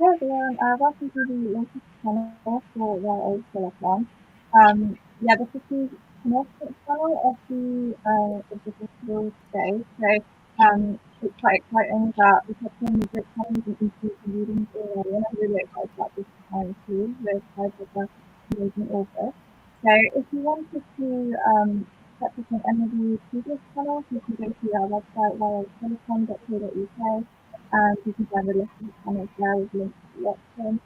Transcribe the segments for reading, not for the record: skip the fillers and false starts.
Hi everyone, welcome to the latest channel for YA Silicon. This is the penultimate channel of the festival today. It's quite exciting that we've had so many great channels and interviews and readings already, and I'm really excited about this time too, with five of the amazing authors. So if you wanted to check this on any of the previous channels, you can go to our website, yasilicon.co.uk, and you can find the list of the channels there with links to watch them.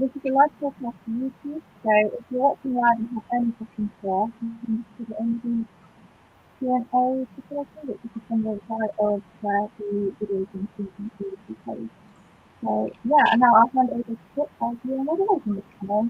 This is a live broadcast on YouTube, so if you're watching live and have any questions for us, you can just put it in the Q&A facility, which is just on the right of where the videos and speaking to the page. So and now I'll hand over to Kit as your moderator this channel.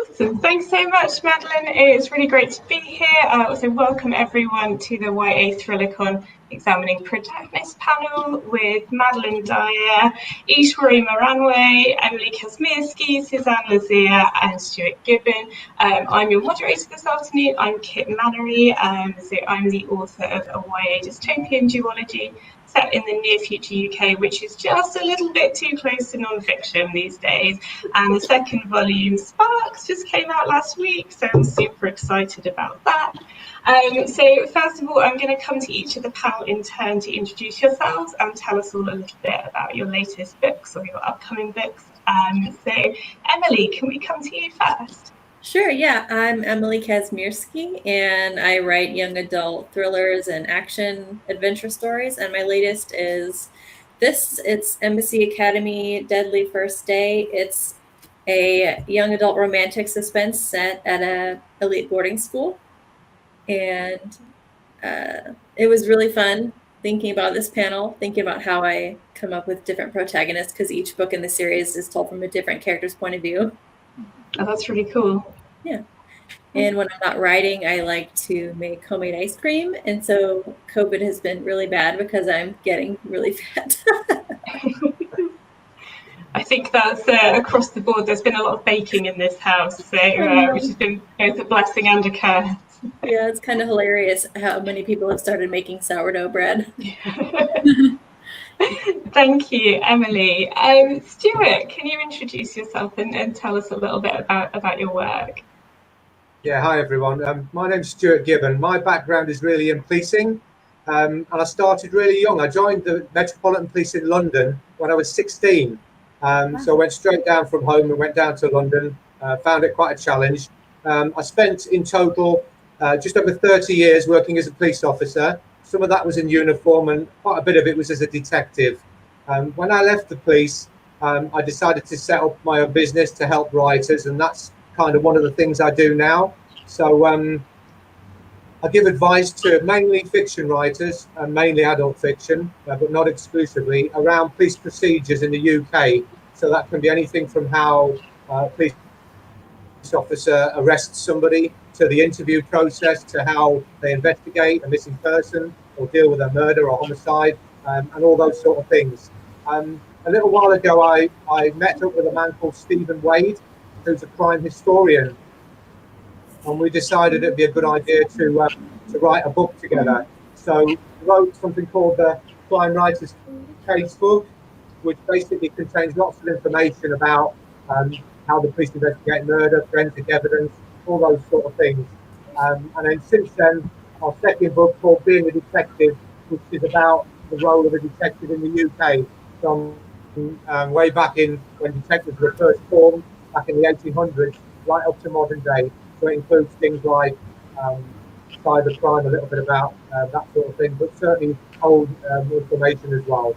Awesome. Thanks so much, Madeline. It's really great to be here. Also, welcome everyone to the YA Thrillicon Examining Protagonist panel with Madeline Dyer, Isvari Maranwe, Emily Kazmierski, Suzanne Lazear, and Stuart Gibbon. I'm your moderator this afternoon. I'm Kit Mallory. So I'm the author of a YA dystopian duology set in the near future UK, which is just a little bit too close to non-fiction these days. And the second volume, Sparks, just came out last week, so I'm super excited about that. So first of all, I'm going to come to each of the panel in turn to introduce yourselves and tell us all a little bit about your latest books or your upcoming books. So Emily, can we come to you first? Sure, yeah. I'm Emily Kazmierski, and I write young adult thrillers and action adventure stories. And my latest is it's Embassy Academy Deadly First Day. It's a young adult romantic suspense set at a elite boarding school. And it was really fun thinking about this panel, thinking about how I come up with different protagonists, because each book in the series is told from a different character's point of view. Oh, that's really cool. Yeah. And when I'm not writing, I like to make homemade ice cream. And so COVID has been really bad because I'm getting really fat. I think that's across the board. There's been a lot of baking in this house, so which has been both a blessing and a curse. Yeah, it's kind of hilarious how many people have started making sourdough bread. Thank you, Emily. Stuart, can you introduce yourself and tell us a little bit about your work? Yeah, hi everyone. My name's Stuart Gibbon. My background is really in policing, and I started really young. I joined the Metropolitan Police in London when I was 16. So I went straight down from home and went down to London. Found it quite a challenge. I spent in total just over 30 years working as a police officer. Some of that was in uniform and quite a bit of it was as a detective. When I left the police, I decided to set up my own business to help writers, and that's kind of one of the things I do now. So I give advice to mainly fiction writers and mainly adult fiction, but not exclusively, around police procedures in the UK. So that can be anything from how a police officer arrests somebody, to the interview process, to how they investigate a missing person or deal with a murder or homicide, and all those sort of things. A little while ago, I met up with a man called Stephen Wade, who's a crime historian, and we decided it'd be a good idea to write a book together. So we wrote something called the Crime Writers Casebook, which basically contains lots of information about how the police investigate murder, forensic evidence, all those sort of things. And then since then, our second book called Being a Detective, which is about the role of a detective in the UK from way back in when detectives were first formed, back in the 1800s, right up to modern day. So it includes things like cybercrime, a little bit about that sort of thing, but certainly old information as well.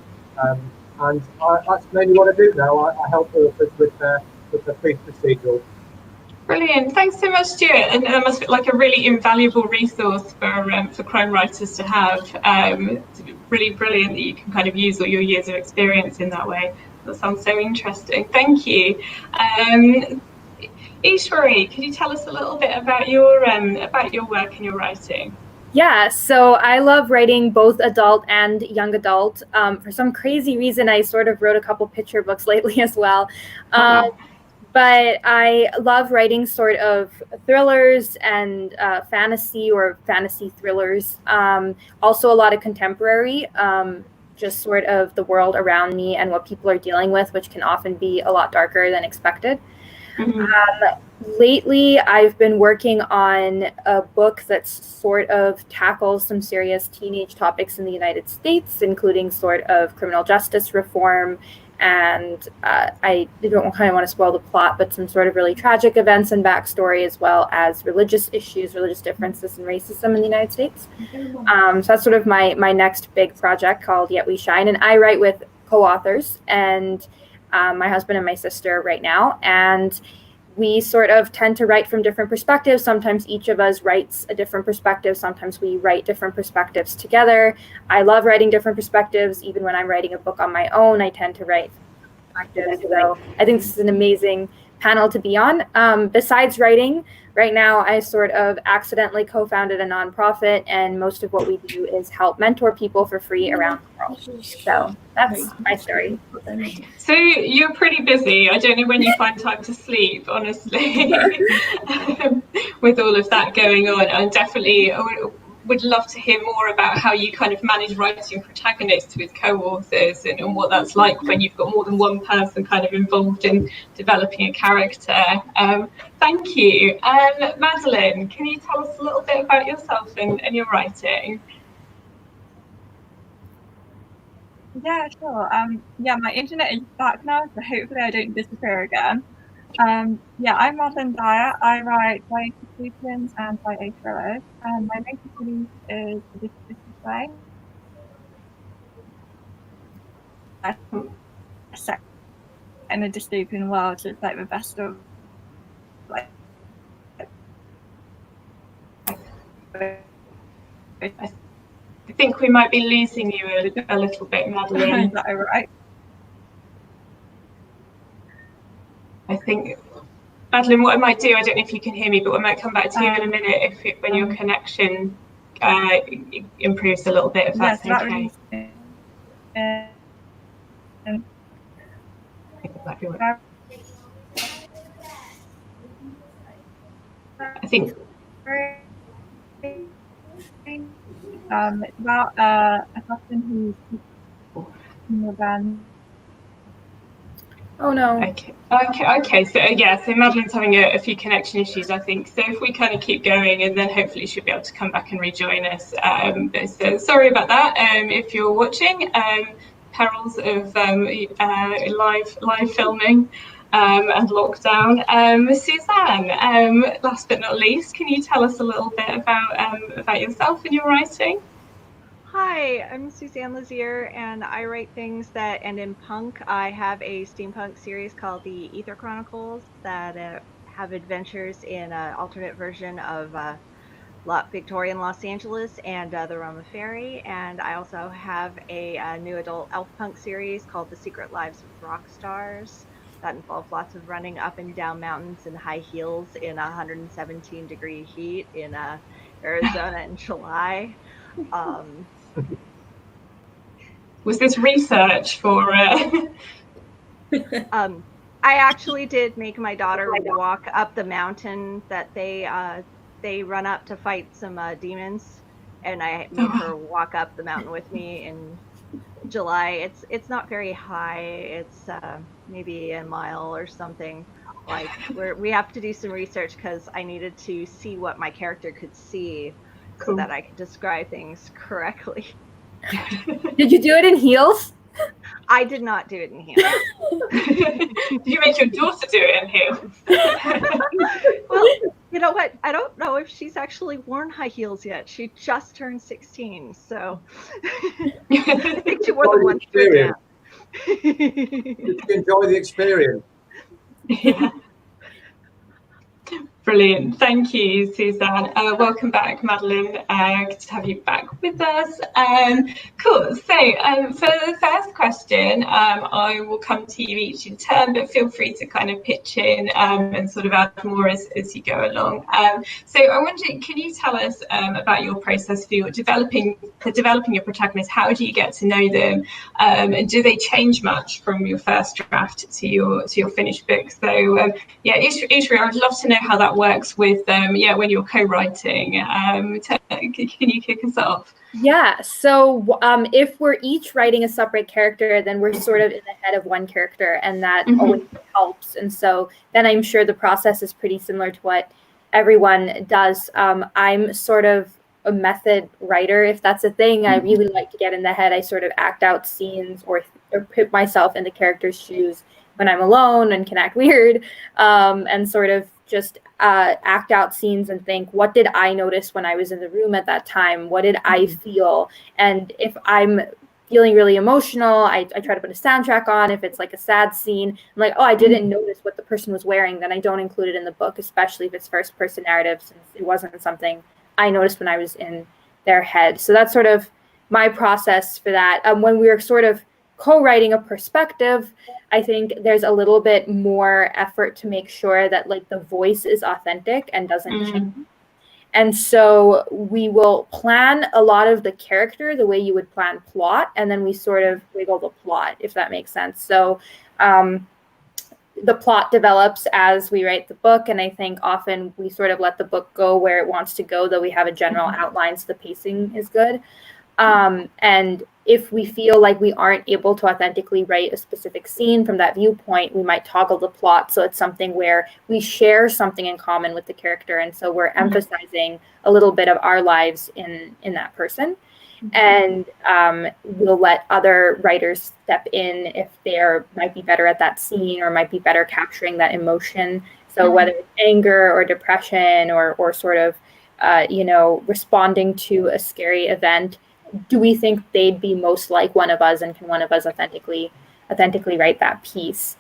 And that's mainly what I do now. I help authors with the police procedural. Brilliant. Thanks so much, Stuart. And that must be like a really invaluable resource for crime writers to have. It's really brilliant that you can kind of use all your years of experience in that way. That sounds so interesting. Thank you. Isvari, could you tell us a little bit about your work and your writing? Yeah, so I love writing both adult and young adult. For some crazy reason, I sort of wrote a couple picture books lately as well. But I love writing sort of thrillers and fantasy or fantasy thrillers. Also a lot of contemporary. just sort of the world around me and what people are dealing with, which can often be a lot darker than expected. Lately, I've been working on a book that sort of tackles some serious teenage topics in the United States, including sort of criminal justice reform. And I don't kind of want to spoil the plot, but some sort of really tragic events and backstory, as well as religious issues, religious differences, and racism in the United States. So that's sort of my next big project called Yet We Shine. And I write with co-authors and my husband and my sister right now. And we sort of tend to write from different perspectives. Sometimes each of us writes a different perspective. Sometimes we write different perspectives together. I love writing different perspectives. Even when I'm writing a book on my own, I tend to write perspectives. So I think this is an amazing panel to be on. Besides writing, right now I sort of accidentally co-founded a nonprofit, and most of what we do is help mentor people for free around the world. So that's my story. So you're pretty busy. I don't know when you find time to sleep, honestly, with all of that going on. And definitely would love to hear more about how you kind of manage writing Protagonists with co-authors and what that's like when you've got more than one person kind of involved in developing a character. Thank you. Madeline, can you tell us a little bit about yourself and your writing? Yeah, sure. Yeah, my internet is back now, so hopefully I don't disappear again. Yeah, I'm Madeline Dyer. I write YA fiction and YA thrillers. My latest release is The Disappeared Way. Set in a dystopian world, so it's like the best of like. I think we might be losing you a little bit, Madeline. Is that all right? I think, Madeline, what I might do, I don't know if you can hear me, but I might come back to you in a minute when your connection improves a little bit, if that's okay. I think. It's about a husband who's in a van. Oh no. Okay. So yeah, so Madeline's having a few connection issues, I think. So if we kind of keep going, and then hopefully she'll be able to come back and rejoin us. So sorry about that. If you're watching, perils of live filming and lockdown. Suzanne, last but not least, can you tell us a little bit about yourself and your writing? Hi, I'm Suzanne Lazear, and I write things that end in punk. I have a steampunk series called the Ether Chronicles that have adventures in an alternate version of Victorian Los Angeles and the Roma Ferry. And I also have a new adult elf punk series called The Secret Lives of Rock Stars that involves lots of running up and down mountains in high heels in 117-degree heat in Arizona in July. Was this research for? I actually did make my daughter walk up the mountain that they run up to fight some demons, and I made her walk up the mountain with me in July. It's not very high. It's maybe a mile or something. Like we have to do some research because I needed to see what my character could see. Cool. So that I could describe things correctly. Did you do it in heels? I did not do it in heels. Did you make your daughter do it in heels? Well, you know what? I don't know if she's actually worn high heels yet. She just turned 16, so I think she wore them once. Did you enjoy the experience? Yeah. Brilliant. Thank you, Suzanne. Welcome back, Madeline. Good to have you back with us. Cool. So for the first question, I will come to you each in turn, but feel free to kind of pitch in and sort of add more as you go along. So I wonder, can you tell us about your process for developing your protagonists? How do you get to know them? And do they change much from your first draft to your finished book? So yeah, Isvari, I'd love to know how that works with when you're co-writing. Can you kick us off? Yeah, so if we're each writing a separate character, then we're sort of in the head of one character, and that always helps. And so then I'm sure the process is pretty similar to what everyone does. I'm sort of a method writer, if that's a thing. I really like to get in the head. I sort of act out scenes or put myself in the character's shoes when I'm alone and can act weird, and sort of just act out scenes and think, what did I notice when I was in the room at that time? What did I feel? And if I'm feeling really emotional, I try to put a soundtrack on. If it's like a sad scene, I'm like, oh, I didn't notice what the person was wearing, then I don't include it in the book, especially if it's first person narrative, since it wasn't something I noticed when I was in their head. So that's sort of my process for that. When we were sort of co-writing a perspective, I think there's a little bit more effort to make sure that like the voice is authentic and doesn't change. And so we will plan a lot of the character the way you would plan plot, and then we sort of wiggle the plot, if that makes sense. So the plot develops as we write the book, and I think often we sort of let the book go where it wants to go, though we have a general outline, so the pacing is good. And if we feel like we aren't able to authentically write a specific scene from that viewpoint, we might toggle the plot so it's something where we share something in common with the character, and so we're emphasizing a little bit of our lives in that person. And we'll let other writers step in if they might be better at that scene or might be better capturing that emotion. So whether it's anger or depression or sort of responding to a scary event, do we think they'd be most like one of us, and can one of us authentically write that piece?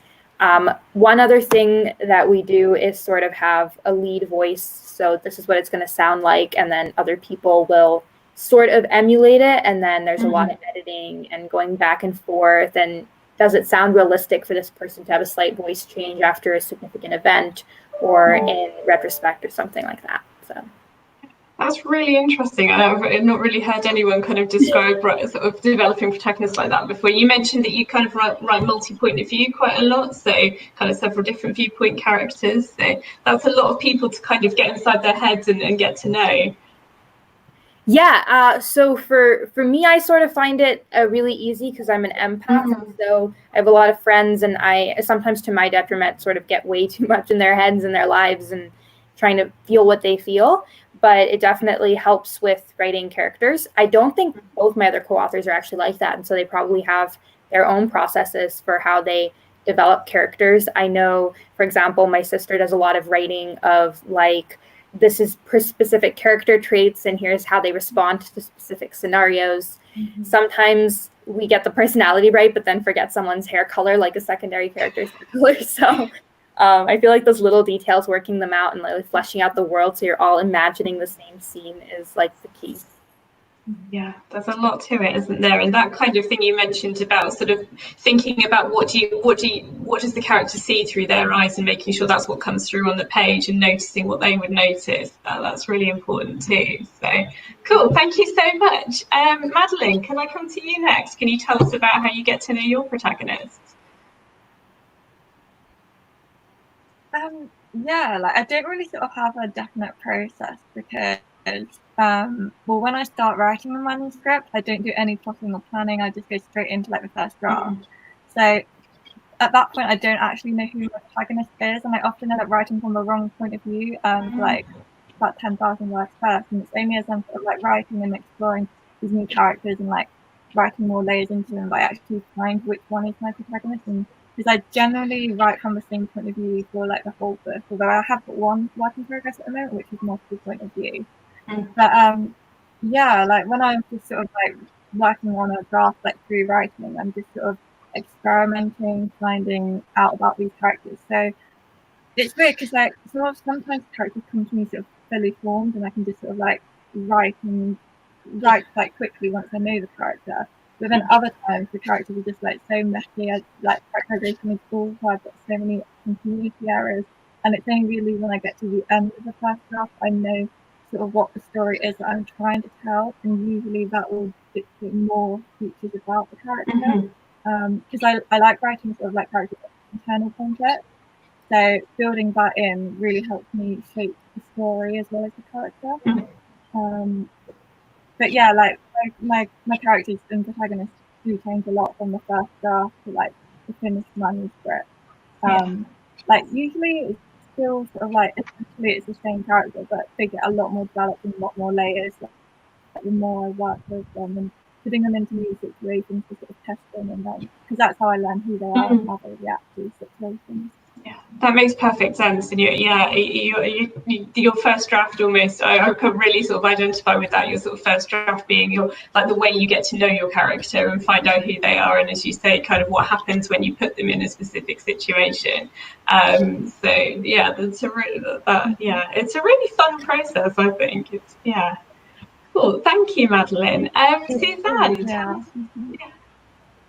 One other thing that we do is sort of have a lead voice. So this is what it's going to sound like, and then other people will sort of emulate it, and then there's a lot of editing and going back and forth, and does it sound realistic for this person to have a slight voice change after a significant event or in retrospect or something like that. So that's really interesting. I've not really heard anyone kind of describe sort of developing protagonists like that before. You mentioned that you kind of write multi-point of view quite a lot, so kind of several different viewpoint characters. So that's a lot of people to kind of get inside their heads and get to know. Yeah, so for me, I sort of find it really easy because I'm an empath, and so I have a lot of friends, and I sometimes, to my detriment, sort of get way too much in their heads and their lives and trying to feel what they feel. But it definitely helps with writing characters. I don't think both my other co-authors are actually like that, and so they probably have their own processes for how they develop characters. I know, for example, my sister does a lot of writing of like, this is specific character traits, and here's how they respond to specific scenarios. Sometimes we get the personality right, but then forget someone's hair color, like a secondary character's hair color. So I feel like those little details, working them out and like fleshing out the world so you're all imagining the same scene, is like the key. Yeah, there's a lot to it, isn't there? And that kind of thing you mentioned about sort of thinking about what does the character see through their eyes, and making sure that's what comes through on the page, and noticing what they would notice. That's really important too. So cool, thank you so much. Madeline, can I come to you next? Can you tell us about how you get to know your protagonists? Yeah, like I don't really sort of have a definite process, because when I start writing a manuscript, I don't do any plotting or planning. I just go straight into like the first draft. So at that point, I don't actually know who the protagonist is, and I often end up writing from the wrong point of view, for like about 10,000 words first. And it's only as I'm sort of like writing and exploring these new characters and like writing more layers into them that I actually find which one is my protagonist. And because I generally write from the same point of view for like the whole book, although I have got one work in progress at the moment, which is multiple point of view. But yeah, like when I'm just sort of like working on a draft, like through writing, I'm just sort of experimenting, finding out about these characters. So it's weird because like sometimes characters come to me sort of fully formed, and I can just sort of like write quite quickly once I know the character. But then other times the characters are just like so messy, like characterization is all I've got so many continuity errors, and it's only really when I get to the end of the first draft I know sort of what the story is that I'm trying to tell, and usually that will dictate more features about the character. Because I like writing sort of like characters' internal conflict. So building that in really helped me shape the story as well as the character. But yeah, like my characters and protagonists do change a lot from the first draft to like the finished manuscript. Like usually it's still sort of like essentially it's the same character, but they get a lot more developed and a lot more layers. Like, the more I work with them and putting them into new situations to sort of test them, and then because that's how I learn who they are and how they react to situations. Yeah, that makes perfect sense. And your first draft almost, I could really sort of identify with that. Your sort of first draft being your like the way you get to know your character and find out who they are, and as you say, kind of what happens when you put them in a specific situation. So yeah, it's a really fun process. I think it's cool. Thank you, Madeline. Suzanne.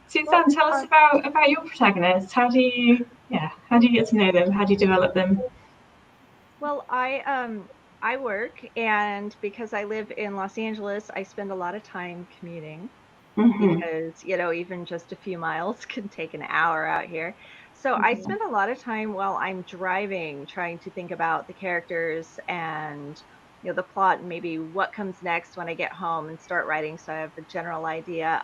Suzanne, tell us about your protagonists. How do you get to know them? How do you develop them? Well, I work, and because I live in Los Angeles, I spend a lot of time commuting because even just a few miles can take an hour out here. So I spend a lot of time while I'm driving trying to think about the characters and the plot and maybe what comes next when I get home and start writing, so I have a general idea.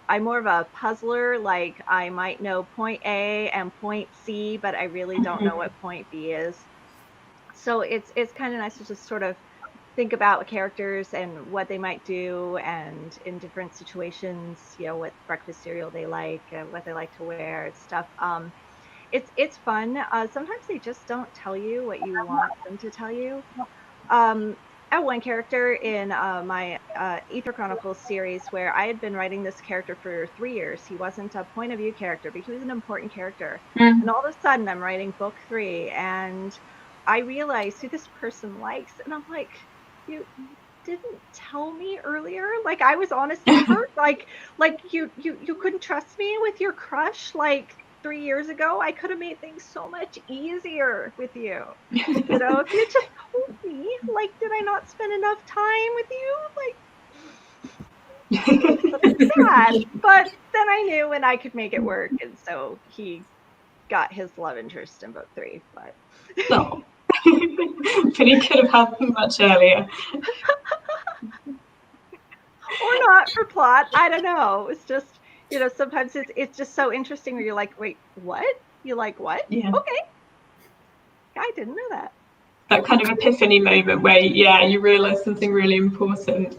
I'm more of a puzzler. Like I might know point A and point C, but I really don't know what point B is. So it's kind of nice to just sort of think about characters and what they might do, and in different situations, what breakfast cereal they like, what they like to wear, and stuff. It's fun. Sometimes they just don't tell you what you want them to tell you. I had one character in my Ether Chronicles series where I had been writing this character for 3 years. He wasn't a point of view character, but he was an important character. And all of a sudden, I'm writing book 3, and I realized who this person likes, and I'm like, you didn't tell me earlier. Like I was honestly hurt. Like you couldn't trust me with your crush. Like 3 years ago, I could have made things so much easier with you. If you just told me, like, did I not spend enough time with you? Like, sad. But then I knew and I could make it work, and so he got his love interest in book 3. But no, but he could have had them much earlier. Or not for plot. I don't know. It's just. Sometimes it's just so interesting where you're like, wait, what? You like what? Yeah. Okay. I didn't know that. That kind of epiphany moment where, you realise something really important.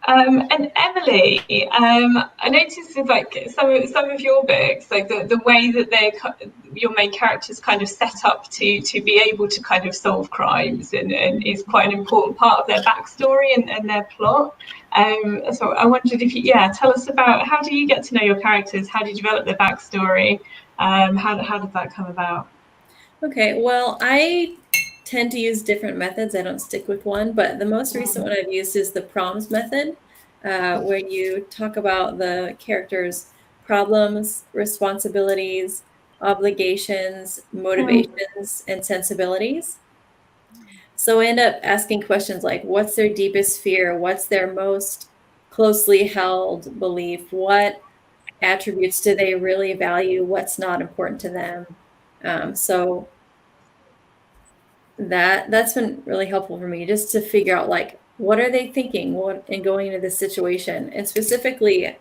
And Emily, I noticed with like some of your books, like the way that your main characters kind of set up to be able to kind of solve crimes and is quite an important part of their backstory and their plot. So I wondered if you tell us about how do you get to know your characters? How do you develop their backstory? How did that come about? Okay, well, I tend to use different methods. I don't stick with one, but the most recent one I've used is the proms method, where you talk about the characters' problems, responsibilities, obligations, motivations, and sensibilities. So I end up asking questions like, what's their deepest fear? What's their most closely held belief? What attributes do they really value? What's not important to them? So that's been really helpful for me, just to figure out like what are they thinking and going into this situation. And specifically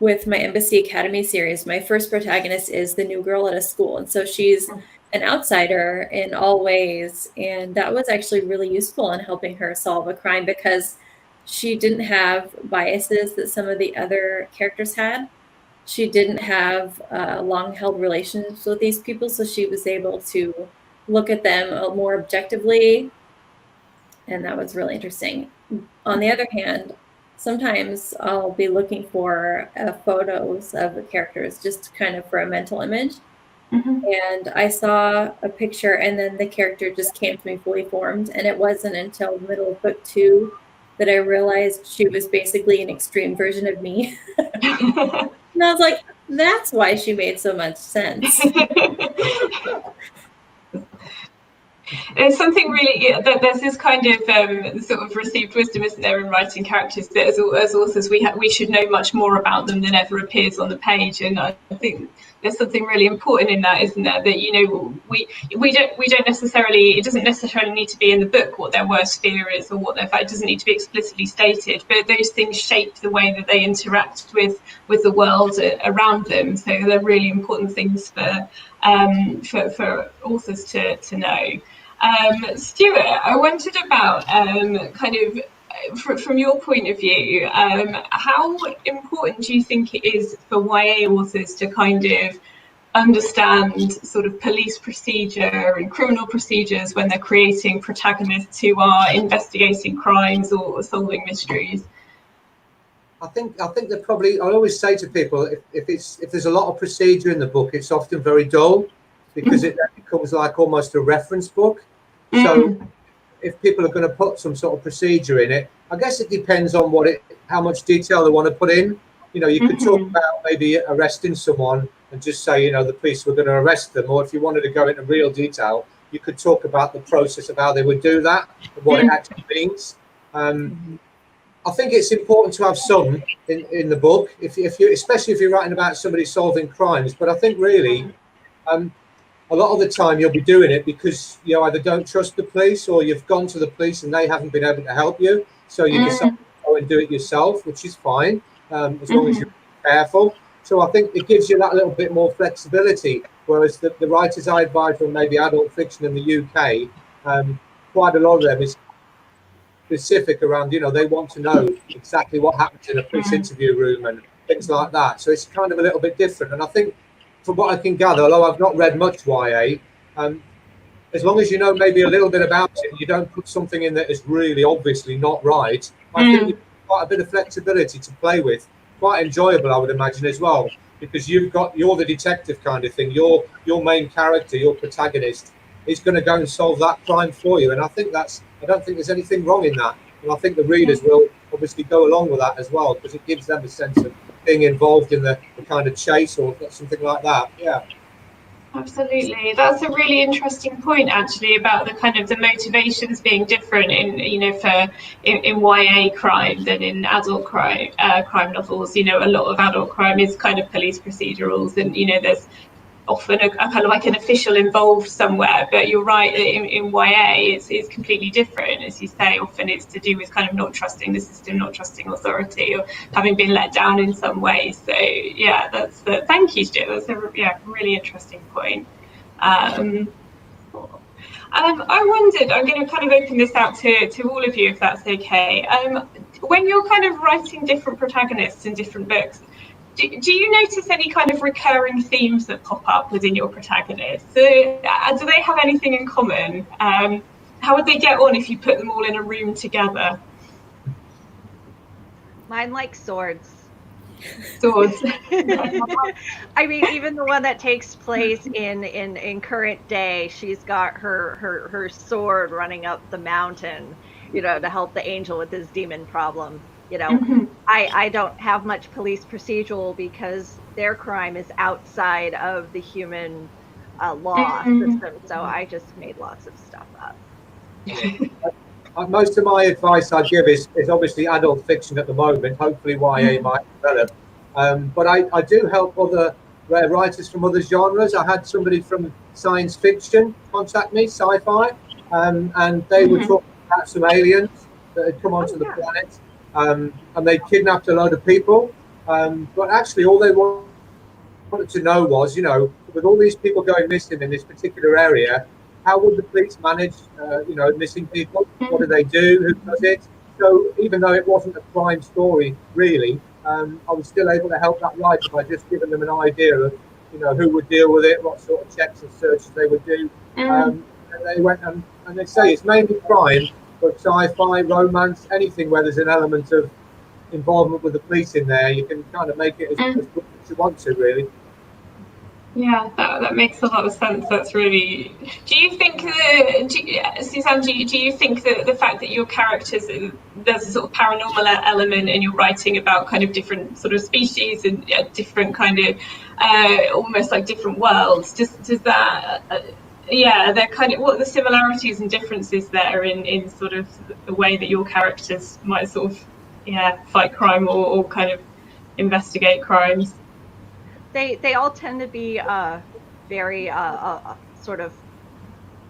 with my Embassy Academy series, my first protagonist is the new girl at a school, and so she's an outsider in all ways, and that was actually really useful in helping her solve a crime because she didn't have biases that some of the other characters had. She didn't have long-held relationships with these people, so she was able to look at them more objectively, and that was really interesting. On the other hand, sometimes I'll be looking for photos of the characters just kind of for a mental image. And I saw a picture, and then the character just came to me fully formed, and it wasn't until the middle of book 2 that I realized she was basically an extreme version of me. And I was like, that's why she made so much sense. There's something really, there's this kind of sort of received wisdom, isn't there, in writing characters, that as authors we should know much more about them than ever appears on the page. And I think there's something really important in that, isn't there? That, you know, we don't necessarily, it doesn't necessarily need to be in the book what their worst fear is or what their fact, it doesn't need to be explicitly stated, but those things shape the way that they interact with the world around them. So they're really important things for authors to know. Stuart, I wondered about kind of from your point of view, how important do you think it is for YA authors to kind of understand sort of police procedure and criminal procedures when they're creating protagonists who are investigating crimes or solving mysteries? I think that probably, I always say to people, if there's a lot of procedure in the book, it's often very dull, because it becomes like almost a reference book. So if people are going to put some sort of procedure in it, I guess it depends on how much detail they want to put in. You know, you could talk about maybe arresting someone and just say, you know, the police were going to arrest them. Or if you wanted to go into real detail, you could talk about the process of how they would do that and what it actually means. I think it's important to have some in the book, if you, especially if you're writing about somebody solving crimes. But I think really, a lot of the time you'll be doing it because you either don't trust the police or you've gone to the police and they haven't been able to help you. So you decide to go and do it yourself, which is fine, as long as you're careful. So I think it gives you that little bit more flexibility. Whereas the writers I advise on maybe adult fiction in the UK, quite a lot of them is specific around, you know, they want to know exactly what happens in a police interview room and things like that. So it's kind of a little bit different. And I think, from what I can gather, although I've not read much YA, as long as you know maybe a little bit about it, you don't put something in that is really obviously not right, I think you've got quite a bit of flexibility to play with. Quite enjoyable, I would imagine, as well, because you're the detective kind of thing. Your main character, your protagonist, is going to go and solve that crime for you. And I don't think there's anything wrong in that. And I think the readers will obviously go along with that as well, because it gives them a sense of being involved in the kind of chase or something like that. Yeah. Absolutely, that's a really interesting point, actually, about the kind of the motivations being different in, you know, in YA crime than in adult crime novels. You know, a lot of adult crime is kind of police procedurals, and, you know, there's often a kind of like an official involved somewhere. But you're right, in YA it's completely different. As you say, often it's to do with kind of not trusting the system, not trusting authority, or having been let down in some way. So yeah, thank you, Stuart. That's a really interesting point. I wondered, I'm going to kind of open this out to all of you, if that's okay. When you're kind of writing different protagonists in different books, do you notice any kind of recurring themes that pop up within your protagonists? Do they have anything in common? How would they get on if you put them all in a room together? Mine like swords. Swords. I mean, even the one that takes place in current day, she's got her sword running up the mountain, you know, to help the angel with his demon problem. You know, I don't have much police procedural because their crime is outside of the human law system. So I just made lots of stuff up. Most of my advice I give is obviously adult fiction at the moment. Hopefully YA might develop. But I do help other writers from other genres. I had somebody from science fiction contact me, sci-fi, and they were talking about some aliens that had come onto the planet. And they kidnapped a load of people, but actually all they wanted to know was, you know, with all these people going missing in this particular area, how would the police manage, you know, missing people? What do they do? Who does it? So even though it wasn't a crime story, really, I was still able to help that writer by just giving them an idea of, you know, who would deal with it, what sort of checks and searches they would do. And they went and they say it's mainly crime, but sci-fi, romance, anything where there's an element of involvement with the police in there, you can kind of make it as good as you want to, really. Yeah, that makes a lot of sense. That's really. Do you think Suzanne? Do you think that the fact that your characters, there's a sort of paranormal element, and you're writing about kind of different sort of species and different kind of almost like different worlds? Does that yeah, they're kind of, what are the similarities and differences there in sort of the way that your characters might sort of, yeah, fight crime or kind of investigate crimes? They all tend to be very sort of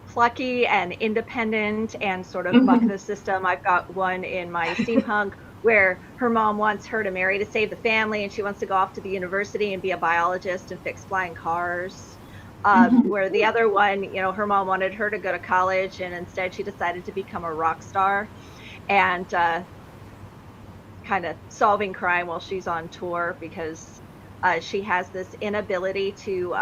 plucky and independent and sort of buck the system. I've got one in my steampunk where her mom wants her to marry to save the family, and she wants to go off to the university and be a biologist and fix flying cars. Where the other one, you know, her mom wanted her to go to college, and instead she decided to become a rock star and kind of solving crime while she's on tour because she has this inability to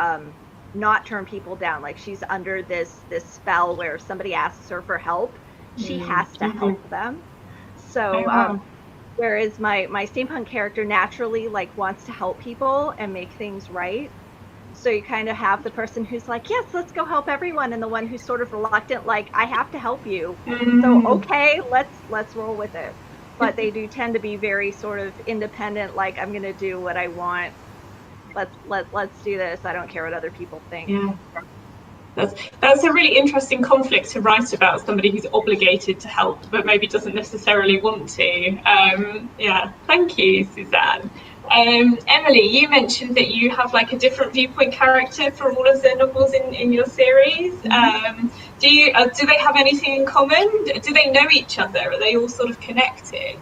not turn people down. Like she's under this spell where if somebody asks her for help, she has to help them. So whereas my steampunk character naturally like wants to help people and make things right. So you kind of have the person who's like, yes, let's go help everyone, and the one who's sort of reluctant, like, I have to help you. So okay, let's roll with it. But they do tend to be very sort of independent, like, I'm gonna do what I want. Let's do this. I don't care what other people think. Yeah. That's a really interesting conflict to write about, somebody who's obligated to help but maybe doesn't necessarily want to. Yeah, thank you, Suzanne. Emily, you mentioned that you have like a different viewpoint character for all of the novels in your series. Do they have anything in common? Do they know each other? Are they all sort of connected?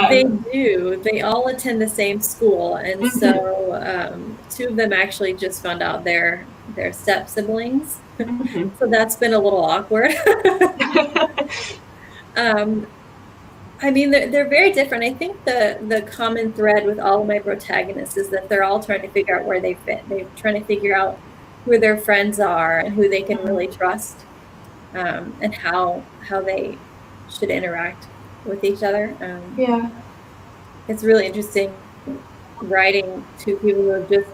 They do. They all attend the same school, and so two of them actually just found out they're step siblings. So that's been a little awkward. I mean, they're very different. I think the common thread with all of my protagonists is that they're all trying to figure out where they fit. They're trying to figure out who their friends are and who they can really trust, and how they should interact with each other. Yeah, it's really interesting writing to people who have just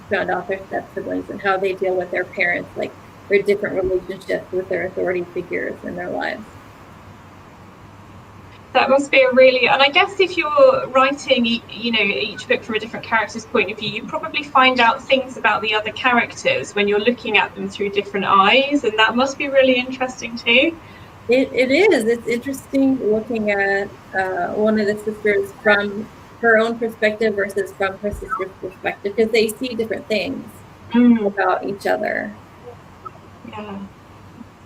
found out their step siblings and how they deal with their parents, like their different relationships with their authority figures in their lives. That must be and I guess if you're writing, you know, each book from a different character's point of view, you probably find out things about the other characters when you're looking at them through different eyes, and that must be really interesting too. It is. It's interesting looking at one of the sisters from her own perspective versus from her sister's perspective, because they see different things about each other. Yeah.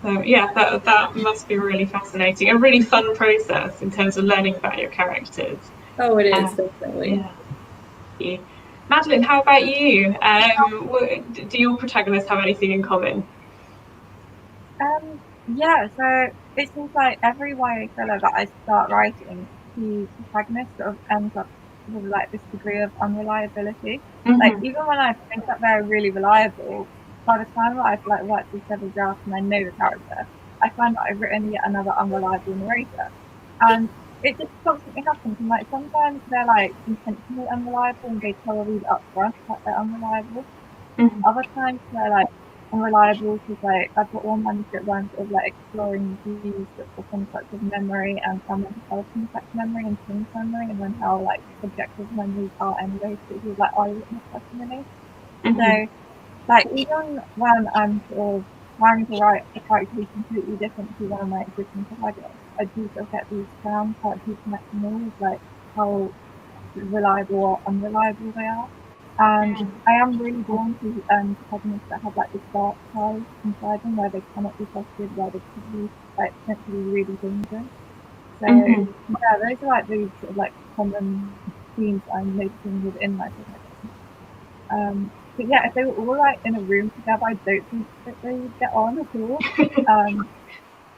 So yeah, that must be really fascinating. A really fun process in terms of learning about your characters. Oh, it is, definitely. Yeah. Madeline, how about you? Do your protagonists have anything in common? Yeah, so it seems like every YA thriller that I start writing, the protagonist sort of ends up with like this degree of unreliability. Like even when I think that they're really reliable, by the time that I've like worked through several drafts and I know the character, I find that I've written yet another unreliable narrator. And it just constantly happens. And like sometimes they're like intentionally unreliable and they tell a reader up front that they're unreliable. Other times they're like unreliable because like I've got one manuscript where I'm sort of like exploring the use of concepts of memory and how mental health affects memory and things memory, and then how like subjective memories are anyway, so it's like eyewitness testimony. So like even when I'm sort of trying to write a character who's completely different to one of my existing protagonists, I do sort of get these down quite deep connecting with like how reliable or unreliable they are. And I am really drawn to protagonists that have like this dark side inside them where they cannot be trusted, where they could be like potentially really dangerous. So yeah, those are like those sort of like common themes I'm noticing within my protagonists. But yeah, if they were all like in a room together, I don't think that they would get on at all.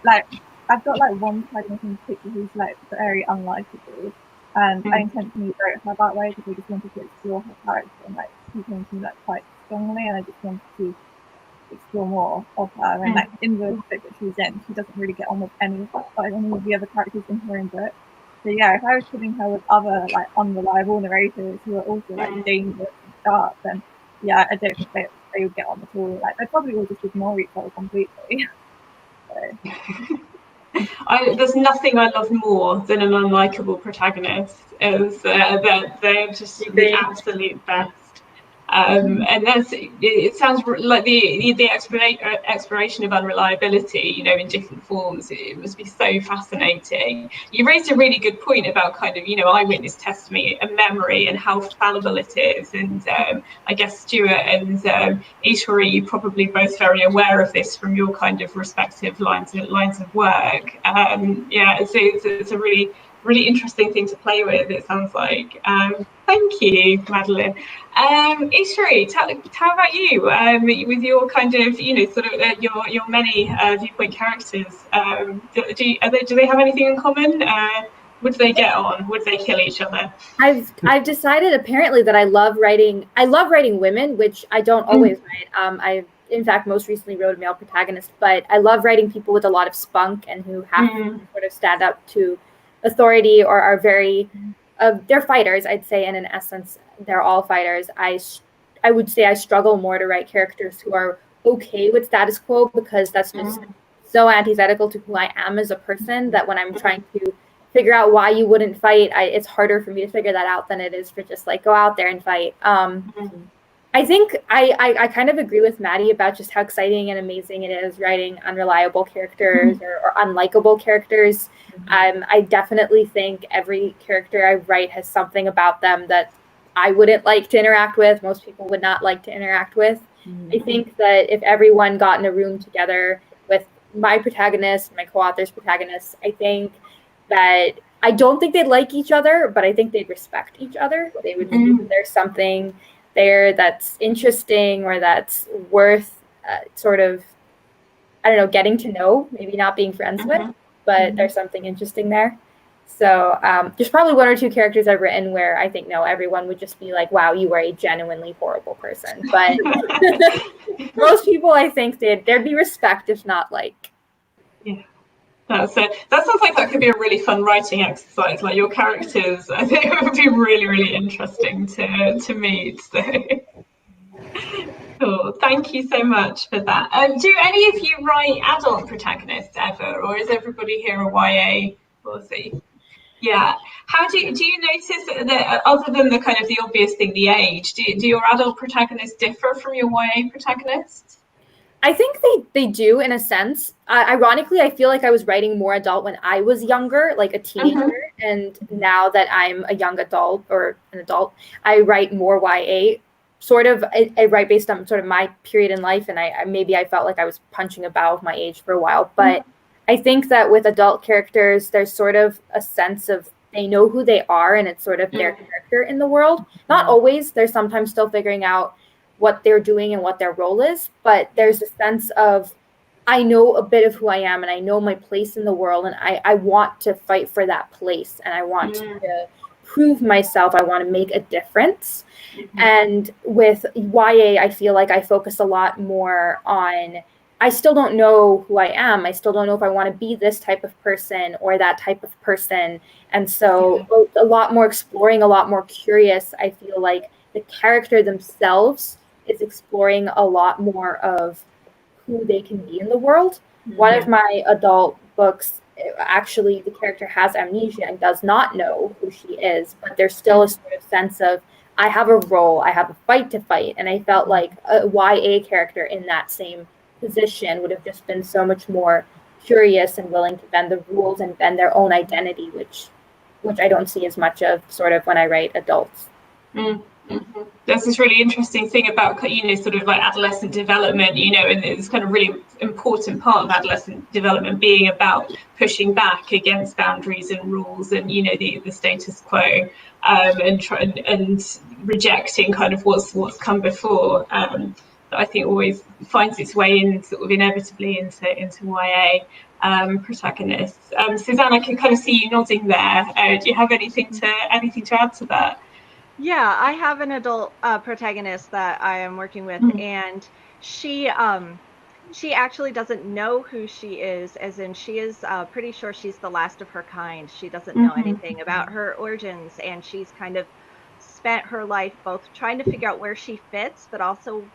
Like I've got like one protagonist in particular who's like very unlikable, and I intentionally wrote her that way because I just wanted to explore her character, and like she came to me like quite strongly, and I just wanted to explore more of her. And like in the book that she's in, she doesn't really get on with any of the other characters in her own book. So yeah, if I was putting her with other like unreliable narrators who are also like dangerous and dark, then yeah, I don't think they would get on at all. Like they'd probably all just ignore each other completely. There's nothing I love more than an unlikable protagonist. They're just the absolute best. And it sounds like the exploration of unreliability, you know, in different forms. It must be so fascinating. You raised a really good point about kind of, you know, eyewitness testimony and memory and how fallible it is. And I guess Stuart and Isvari, you're probably both very aware of this from your kind of respective lines of work. Yeah, it's a really interesting thing to play with, it sounds like. Thank you, Madeline. Isvari, how about you? With your kind of, you know, sort of your many viewpoint characters, do they have anything in common? Would they get on? Would they kill each other? I've decided apparently that I love writing women, which I don't always write. I in fact most recently wrote a male protagonist, but I love writing people with a lot of spunk and who have to sort of stand up to authority or are very they're fighters, I'd say, and in essence they're all fighters. I would say I struggle more to write characters who are okay with status quo, because that's just so antithetical to who I am as a person that when I'm trying to figure out why you wouldn't fight, it's harder for me to figure that out than it is for just like go out there and fight. I think I kind of agree with Maddie about just how exciting and amazing it is writing unreliable characters or unlikable characters. I definitely think every character I write has something about them that I wouldn't like to interact with. Most people would not like to interact with. I think that if everyone got in a room together with my protagonist, my co-author's protagonist, I think that I don't think they'd like each other, but I think they'd respect each other. They would see that there's something there that's interesting or that's worth sort of, I don't know, getting to know, maybe not being friends with, but there's something interesting there. So there's probably one or two characters I've written where I think, no, everyone would just be like, wow, you are a genuinely horrible person. But most people, I think there'd be respect, if not like. Yeah. That sounds like that could be a really fun writing exercise. Like your characters, I think it would be really interesting to meet. So. Cool. Thank you so much for that. Do any of you write adult protagonists ever, or is everybody here a YA? We'll see. Yeah. How do you notice that other than the kind of the obvious thing, the age, do your adult protagonists differ from your YA protagonists? I think they do in a sense. Ironically, I feel like I was writing more adult when I was younger, like a teenager. And now that I'm a young adult or an adult, I write more YA. Sort of, I write based on sort of my period in life. And I felt like I was punching above my age for a while. But I think that with adult characters, there's sort of a sense of they know who they are and it's sort of their character in the world. Not always. They're sometimes still figuring out what they're doing and what their role is, but there's a sense of I know a bit of who I am and I know my place in the world, and I want to fight for that place and I want to prove myself. I want to make a difference. And with YA, I feel like I focus a lot more on I still don't know who I am. I still don't know if I want to be this type of person or that type of person. And so a lot more exploring, a lot more curious. I feel like the character themselves is exploring a lot more of who they can be in the world. One of my adult books, actually the character has amnesia and does not know who she is, but there's still a sort of sense of I have a role, I have a fight to fight. And I felt like a YA character in that same position would have just been so much more curious and willing to bend the rules and bend their own identity, which I don't see as much of sort of when I write adults. There's this really interesting thing about, you know, sort of like adolescent development, you know, and it's kind of really important part of adolescent development being about pushing back against boundaries and rules and, you know, the status quo, and rejecting kind of what's come before. I think always finds its way in sort of inevitably into YA protagonists. Suzanne, I can kind of see you nodding there. Do you have anything to add to that? Yeah, I have an adult protagonist that I am working with, and she actually doesn't know who she is, as in she is pretty sure she's the last of her kind. She doesn't know anything about her origins, and she's kind of spent her life both trying to figure out where she fits, but also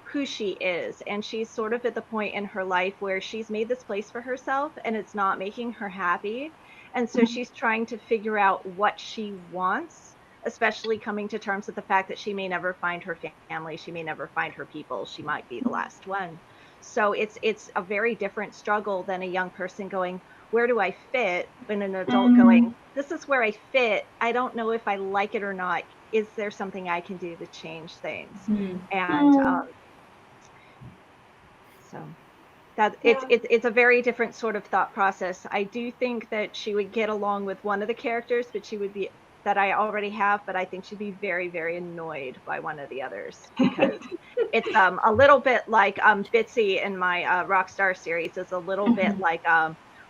who she is. And she's sort of at the point in her life where she's made this place for herself, and it's not making her happy. And so she's trying to figure out what she wants. especially coming to terms with the fact that she may never find her family, she may never find her people, she might be the last one. So it's a very different struggle than a young person going, where do I fit? And an adult going, this is where I fit. I don't know if I like it or not. Is there something I can do to change things? And so that it's a very different sort of thought process. I do think that she would get along with one of the characters, but she would be that I already have, but I think she'd be very, very annoyed by one of the others, because it's a little bit like Bitsy in my Rockstar series is a little bit like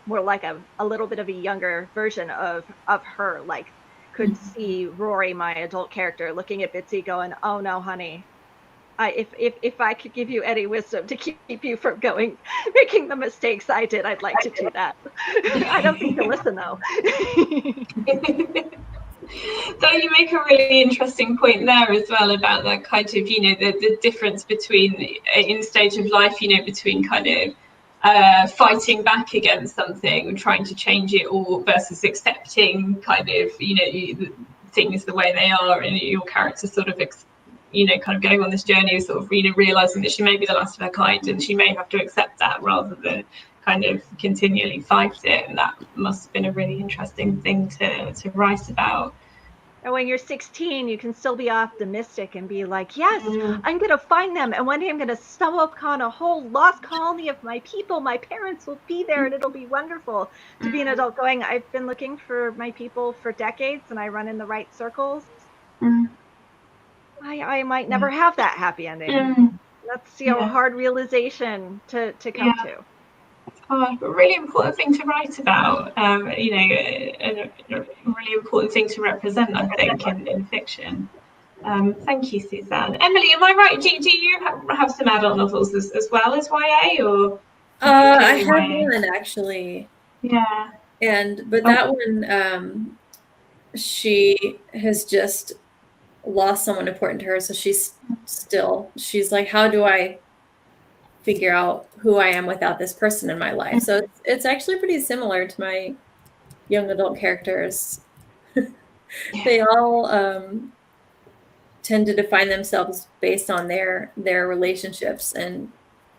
more like a little bit of a younger version of her, like could see Rory, my adult character, looking at Bitsy going, oh no, honey, if I could give you any wisdom to keep you from making the mistakes I did, I'd like to do that. I don't think you'll listen though. So you make a really interesting point there as well about that kind of, the difference between in stage of life, between kind of fighting back against something and trying to change it, or versus accepting kind of, things the way they are, and your character sort of, kind of going on this journey of sort of, realizing that she may be the last of her kind and she may have to accept that rather than kind of continually fight it. And that must have been a really interesting thing to write about. And when you're 16, you can still be optimistic and be like, yes, I'm going to find them. And one day I'm going to stumble upon a whole lost colony of my people. My parents will be there and it'll be wonderful. To be an adult going, I've been looking for my people for decades and I run in the right circles. I might never have that happy ending. That's a hard realization to come to. A really important thing to write about, a really important thing to represent, I think, in fiction. Thank you, Suzanne. Emily, am I right? Do you have some adult novels as well as YA, or? I have one actually. Yeah. But that one, she has just lost someone important to her, so she's like, how do I figure out who I am without this person in my life? So it's actually pretty similar to my young adult characters. They all tend to define themselves based on their relationships and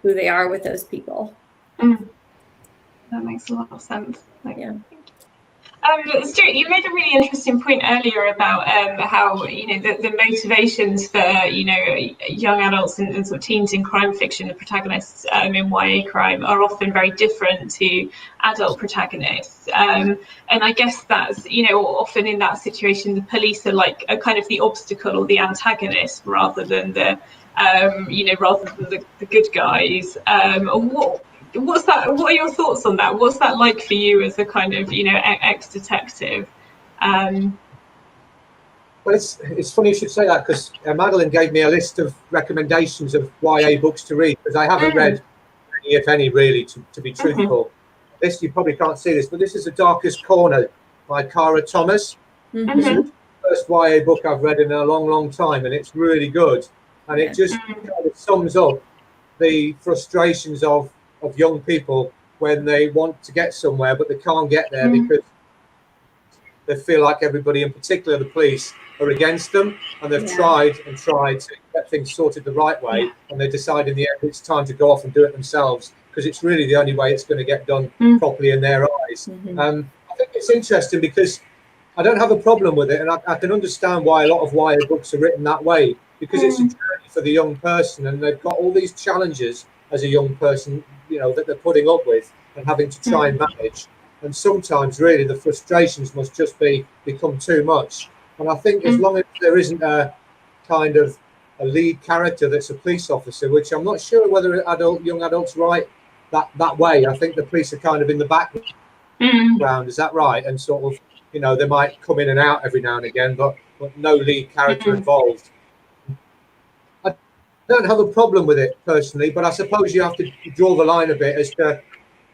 who they are with those people. That makes a lot of sense. Stuart, you made a really interesting point earlier about how the motivations for young adults and sort of teens in crime fiction, the protagonists in YA crime, are often very different to adult protagonists. And I guess that's often in that situation the police are like a kind of the obstacle or the antagonist rather than the good guys. What's that? What are your thoughts on that? What's that like for you as a kind of ex-detective? Well, it's funny you should say that, because Madeline gave me a list of recommendations of YA books to read, because I haven't read any, if any, really, to be truthful. This, you probably can't see this, but this is The Darkest Corner by Cara Thomas. This is the first YA book I've read in a long time, and it's really good. And it just kind of sums up the frustrations of young people when they want to get somewhere but they can't get there because they feel like everybody, in particular the police, are against them, and they've tried to get things sorted the right way, and they decide in the end it's time to go off and do it themselves, because it's really the only way it's going to get done properly in their eyes. I think it's interesting because I don't have a problem with it, and I can understand why a lot of YA books are written that way, because it's a journey for the young person, and they've got all these challenges as a young person, that they're putting up with and having to try and manage. And sometimes really the frustrations must just become too much. And I think as long as there isn't a kind of a lead character that's a police officer, which I'm not sure whether young adults write that way. I think the police are kind of in the background. Is that right? And sort of, they might come in and out every now and again, but no lead character involved. I don't have a problem with it personally, but I suppose you have to draw the line a bit as to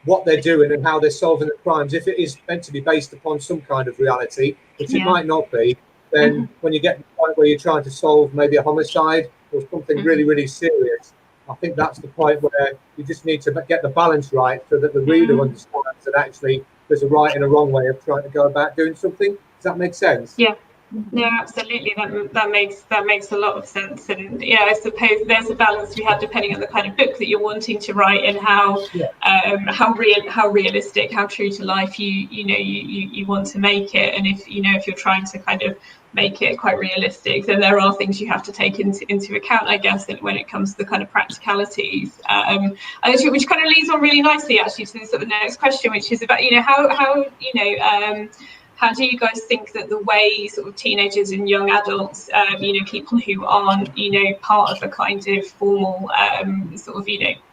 what they're doing and how they're solving the crimes. If it is meant to be based upon some kind of reality, which it might not be, then when you get to the point where you're trying to solve maybe a homicide or something really, really serious, I think that's the point where you just need to get the balance right so that the reader understands that actually there's a right and a wrong way of trying to go about doing something. Does that make sense? Yeah. No, absolutely. That makes a lot of sense. And yeah, I suppose there's a balance to be had depending on the kind of book that you're wanting to write and how realistic, how true to life you want to make it. And if you're trying to kind of make it quite realistic, then there are things you have to take into account, I guess, when it comes to the kind of practicalities. Which kind of leads on really nicely actually to the sort of next question, which is about how do you guys think that the way sort of teenagers and young adults, people who aren't, part of a kind of formal sort of,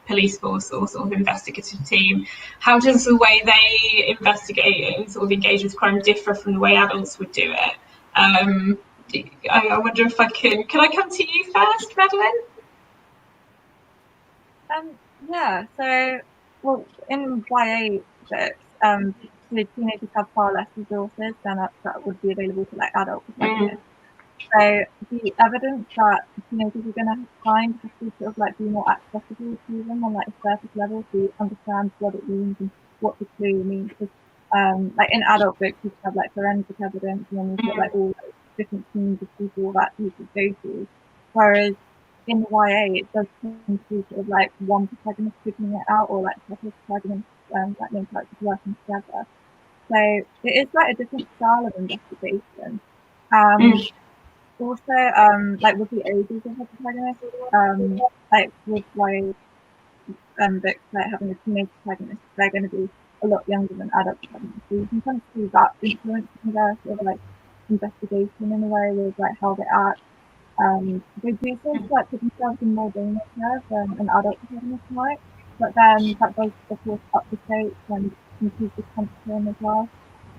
police force or sort of investigative team, how does the way they investigate and sort of engage with crime differ from the way adults would do it? I wonder if can I come to you first, Madeline? Yeah, so, well, in YA books, the teenagers have far less resources than that would be available to like adult protagonists. So the evidence that teenagers are going to find has to sort of like be more accessible to them on like a surface level to understand what it means and what the clue means. Because like in adult books, you have like forensic evidence and then you've got like all those different teams of people that you could go to. Whereas in YA, it does tend to sort of like one protagonist figuring it out or like a couple of protagonists, like main characters working together. So it is like a different style of investigation. Also, like with the ages of the protagonist, like with YA books, like having a teenage protagonist, they're going to be a lot younger than adult protagonists. So you can kind of see that influence in their sort of like investigation in a way with like how they act. They do seem to like put themselves in more danger than an adult protagonist might, but then that does of course up the stakes and increase the tension as well.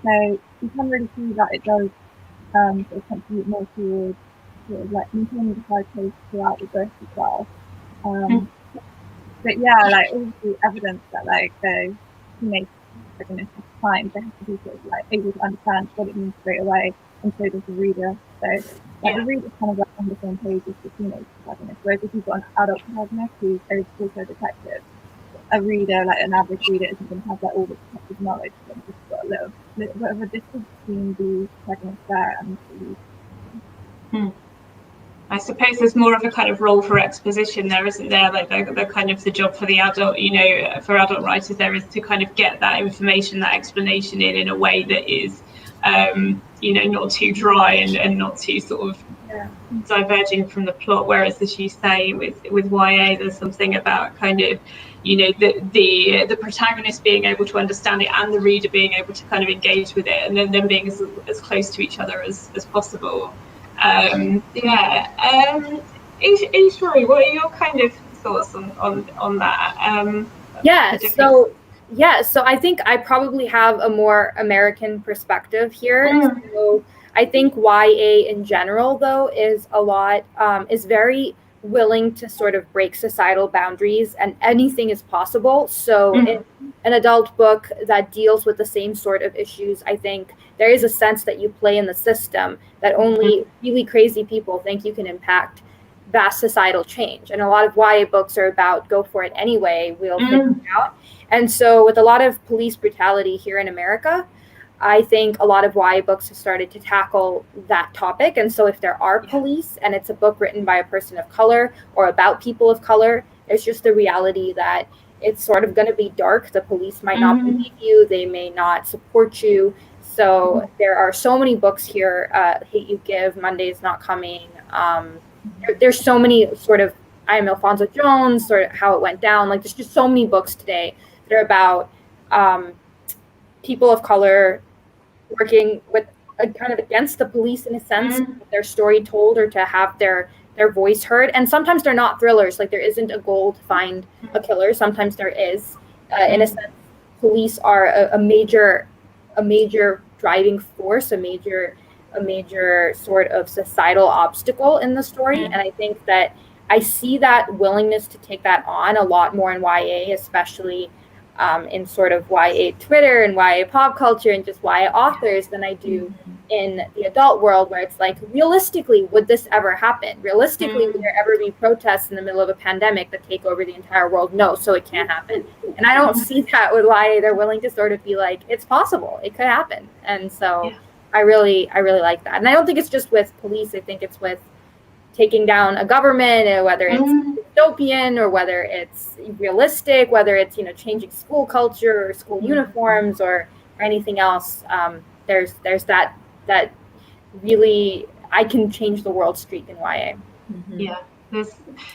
So you can really see that it does sort of contribute more towards sort of like maintaining the high pace throughout the book as well. But yeah, like all the evidence that like the teenage protagonists have to find, they have to be sort of like able to understand what it means straight away, and so does the reader. So like the reader's kind of like on the same page as the teenage protagonist, whereas if you've got an adult protagonist who's also a detective, a reader, like an average reader, isn't going to have like all the detective knowledge, but just got a little bit of a distance between the protagonist there and the reader. I suppose there's more of a kind of role for exposition there, isn't there? Like the kind of the job for the adult, for adult writers there is to kind of get that information, that explanation in a way that is, not too dry and not too sort of diverging from the plot. Whereas, as you say, with YA, there's something about kind of, the protagonist being able to understand it and the reader being able to kind of engage with it, and then them being as close to each other as possible. Isvari, what are your kind of thoughts on that? So I think I probably have a more American perspective here. So I think YA in general, though, is a lot is very willing to sort of break societal boundaries, and anything is possible. So in an adult book that deals with the same sort of issues, I think there is a sense that you play in the system that only really crazy people think you can impact vast societal change. And a lot of YA books are about go for it anyway, we'll figure it out. And so with a lot of police brutality here in America, I think a lot of YA books have started to tackle that topic. And so if there are police and it's a book written by a person of color or about people of color, there's just the reality that it's sort of going to be dark. The police might not believe you. They may not support you. So there are so many books here, Hate U Give, Monday's Not Coming. There's so many sort of, I Am Alfonso Jones, sort of How It Went Down. Like there's just so many books today that are about people of color working with kind of against the police in a sense, their story told or to have their voice heard. And sometimes they're not thrillers. Like there isn't a goal to find a killer. Sometimes there is. In a sense, police are a major driving force, a major sort of societal obstacle in the story. And I think that I see that willingness to take that on a lot more in YA, especially in sort of YA Twitter and YA pop culture and just YA authors than I do in the adult world, where it's like, realistically, would this ever happen? Realistically, would there ever be protests in the middle of a pandemic that take over the entire world? No, so it can't happen. And I don't see that with YA. They're willing to sort of be like, it's possible, it could happen. And so I really like that. And I don't think it's just with police. I think it's with taking down a government, whether it's dystopian or whether it's realistic, whether it's, you know, changing school culture or school uniforms or anything else. There's that really I can change the world streak in YA. Yeah.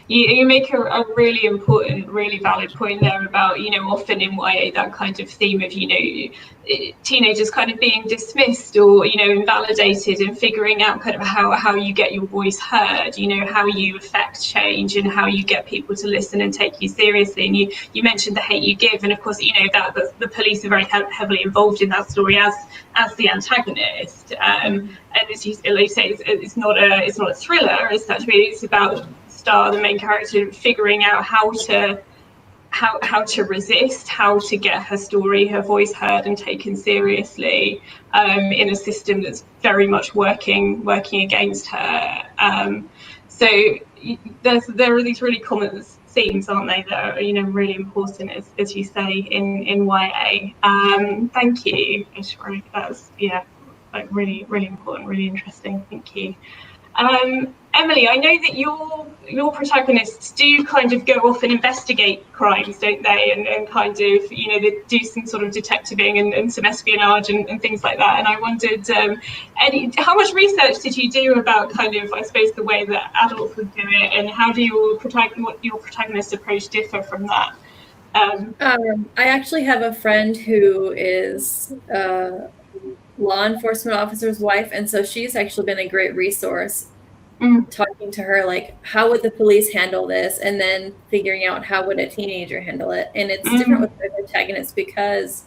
You make a really important, really valid point there about, you know, often in YA that kind of theme of, you know, teenagers kind of being dismissed or, you know, invalidated, and figuring out kind of how you get your voice heard, you know, how you affect change and how you get people to listen and take you seriously. And you mentioned The Hate You Give, and of course, you know, that the police are very heavily involved in that story as the antagonist. And as you say, it's not a thriller as such, but it's about Star, the main character, figuring out how to resist, how to get her story, her voice heard and taken seriously in a system that's very much working against her. So there are these really common themes, aren't they, that are, you know, really important, as you say, in YA. Thank you, Isvari. That's like really important, really interesting. Thank you. Emily, I know that your protagonists do kind of go off and investigate crimes, don't they? And kind of, you know, they do some sort of detectiving and some espionage and things like that. And I wondered, how much research did you do about kind of, I suppose, the way that adults would do it, and how do your protagonist approach differ from that? I actually have a friend who is a law enforcement officer's wife, and so she's actually been a great resource. Talking to her, like, how would the police handle this, and then figuring out how would a teenager handle it. And it's different with the protagonists because,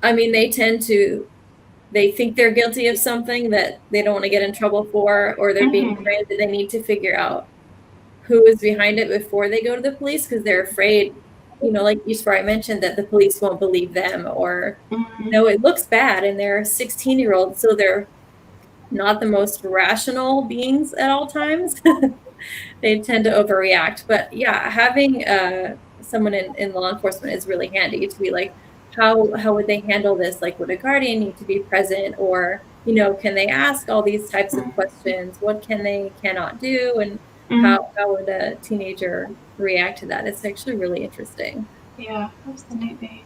I mean, they think they're guilty of something that they don't want to get in trouble for, or they're being framed, and they need to figure out who is behind it before they go to the police, because they're afraid, you know, like Isvari mentioned, that the police won't believe them, or, you know, it looks bad, and they're 16-year-olds, so they're not the most rational beings at all times. They tend to overreact. But yeah, having someone in law enforcement is really handy to be like, how would they handle this? Like, would a guardian need to be present, or, you know, can they ask all these types of questions? What cannot do, and how would a teenager react to that? It's actually really interesting. Yeah, absolutely.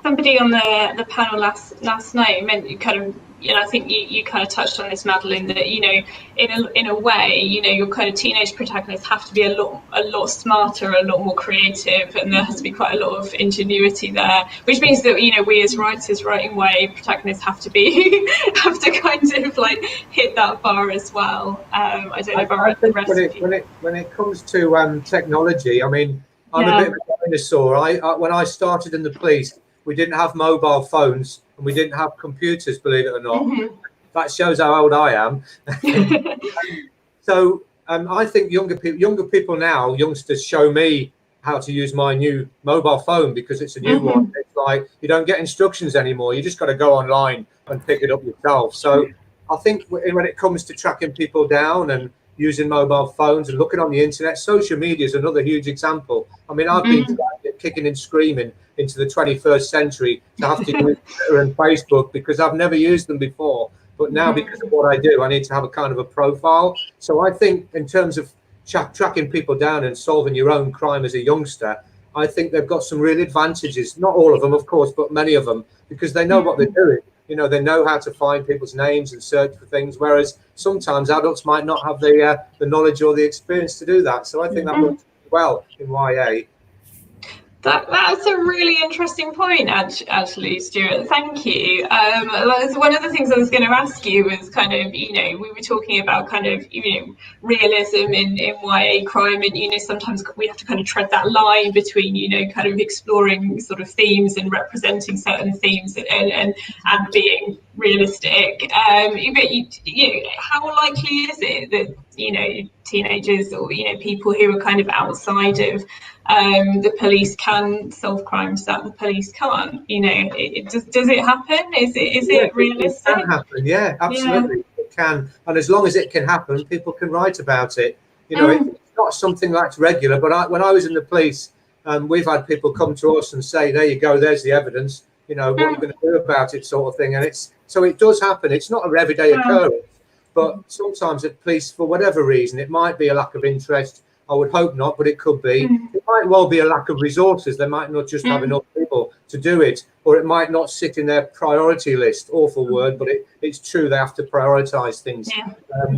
Somebody on the panel last night meant you kind of, you know, I think you kind of touched on this, Madeline, that, you know, in a way, you know, your kind of teenage protagonists have to be a lot smarter, a lot more creative, and there has to be quite a lot of ingenuity there, which means that, you know, we as writers writing YA protagonists have to kind of like hit that bar as well. I don't know about the rest of you. When it comes to technology, I mean, I'm a bit of a dinosaur. When I started in the police, we didn't have mobile phones and we didn't have computers, believe it or not. That shows how old I am. So I think younger people now, youngsters, show me how to use my new mobile phone because it's a new one. It's like you don't get instructions anymore. You just got to go online and pick it up yourself. So I think when it comes to tracking people down and using mobile phones and looking on the internet, social media is another huge example. I mean, I've been kicking and screaming into the 21st century to have to use Twitter and Facebook because I've never used them before. But now, because of what I do, I need to have a kind of a profile. So I think in terms of tracking people down and solving your own crime as a youngster, I think they've got some real advantages. Not all of them, of course, but many of them, because they know what they're doing. You know, they know how to find people's names and search for things, whereas sometimes adults might not have the knowledge or the experience to do that. So I think that works well in YA. That's a really interesting point, actually, Stuart. Thank you. One of the things I was going to ask you was kind of, you know, we were talking about kind of, you know, realism in YA crime, and, you know, sometimes we have to kind of tread that line between, you know, kind of exploring sort of themes and representing certain themes and being realistic. But you know, how likely is it that, you know, teenagers or, you know, people who are kind of outside of the police can solve crimes that the police can't? You know, does it happen? Is it realistic? It can happen, yeah, absolutely. Yeah. It can, and as long as it can happen, people can write about it. You know, it's not something that's regular, but when I was in the police, we've had people come to us and say, there you go, there's the evidence. you know, what you're going to do about it, sort of thing. And so it does happen. It's not an everyday occurrence, but sometimes at police, for whatever reason, it might be a lack of interest. I would hope not, but it could be. It might well be a lack of resources. They might not just have enough people to do it, or it might not sit in their priority list. Awful word, but it's true. They have to prioritize things.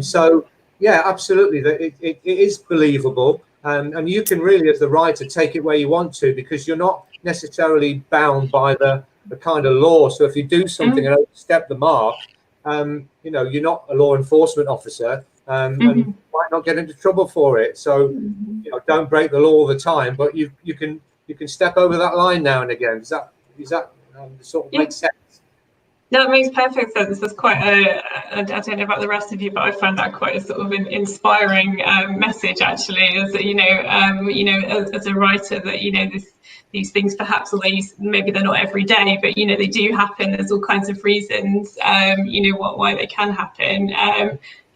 So, yeah, absolutely. It is believable. And you can really, as the writer, take it where you want to, because you're not necessarily bound by the kind of law. So if you do something and overstep the mark, you know, you're not a law enforcement officer, and you might not get into trouble for it. So, you know, don't break the law all the time, but you can step over that line now and again. Does that sort of make sense? That makes perfect sense. That's quite I don't know about the rest of you, but I find that quite a sort of an inspiring message, actually, as you know, as a writer, that, you know, these things, perhaps, although maybe they're not every day, but, you know, they do happen. There's all kinds of reasons, you know, why they can happen.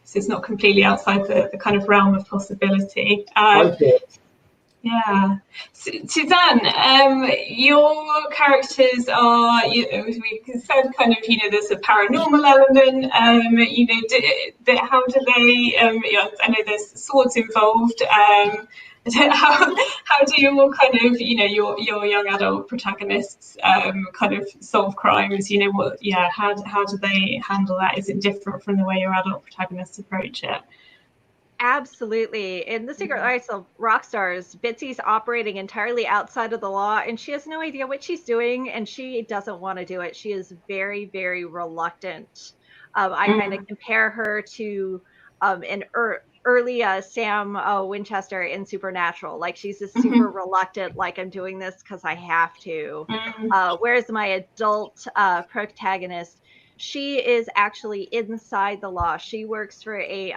So it's not completely outside the kind of realm of possibility. Yeah. Suzanne, your characters are, we said, kind of, you know, there's a paranormal element, you know, how do they, yeah, I know there's swords involved, how do your kind of, you know, your young adult protagonists kind of solve crimes, you know, how do they handle that? Is it different from the way your adult protagonists approach it? Absolutely. In The Secret Lives of Rock Stars, Bitsy's operating entirely outside of the law, and she has no idea what she's doing, and she doesn't want to do it. She is very, very reluctant. I kind of compare her to an early Sam Winchester in Supernatural. Like, she's just super reluctant, like, I'm doing this because I have to. Whereas my adult protagonist, she is actually inside the law. She works for a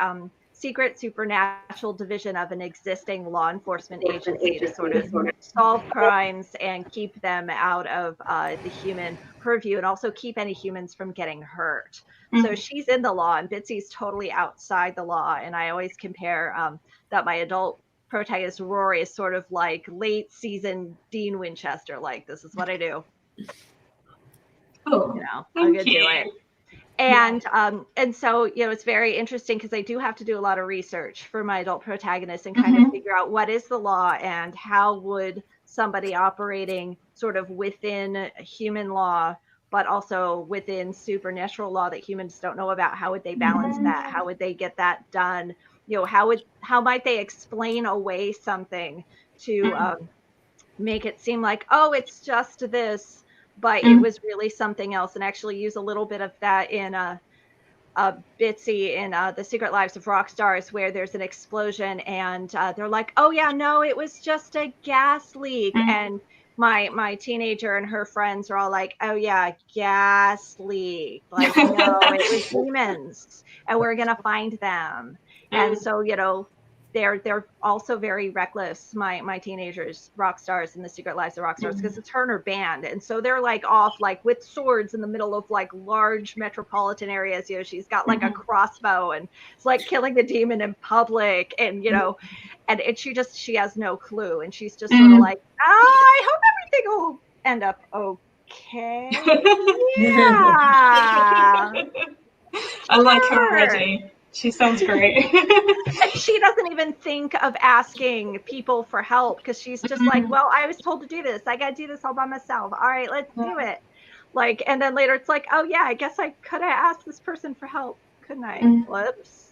secret supernatural division of an existing law enforcement agency to sort of solve crimes and keep them out of the human purview, and also keep any humans from getting hurt. So she's in the law, and Bitsy's totally outside the law. And I always compare that my adult protagonist, Rory, is sort of like late season Dean Winchester. Like, this is what I do. Oh, you know, I'm gonna do it. And so, you know, it's very interesting because I do have to do a lot of research for my adult protagonist and kind of figure out what is the law and how would somebody operating sort of within human law, but also within supernatural law that humans don't know about, how would they balance that? How would they get that done? You know, how might they explain away something to make it seem like, oh, it's just this, but it was really something else, and actually use a little bit of that in Bitsy in The Secret Lives of Rock Stars, where there's an explosion and they're like, oh yeah, no, it was just a gas leak. And my teenager and her friends are all like, oh yeah, gas leak. Like, no, it was demons and we're going to find them. And so, you know, they're also very reckless, my teenagers, rock stars in The Secret Lives of Rock Stars, because it's her and her band. And so they're like off like with swords in the middle of like large metropolitan areas. You know, she's got like a crossbow and it's like killing the demon in public. And, you know, and she has no clue. And she's just sort of like, I hope everything will end up okay. Yeah. I like her already. She sounds great. She doesn't even think of asking people for help because she's just like, well, I was told to do this. I got to do this all by myself. All right, let's do it. Like, and then later it's like, oh yeah, I guess I could have asked this person for help, couldn't I? Whoops.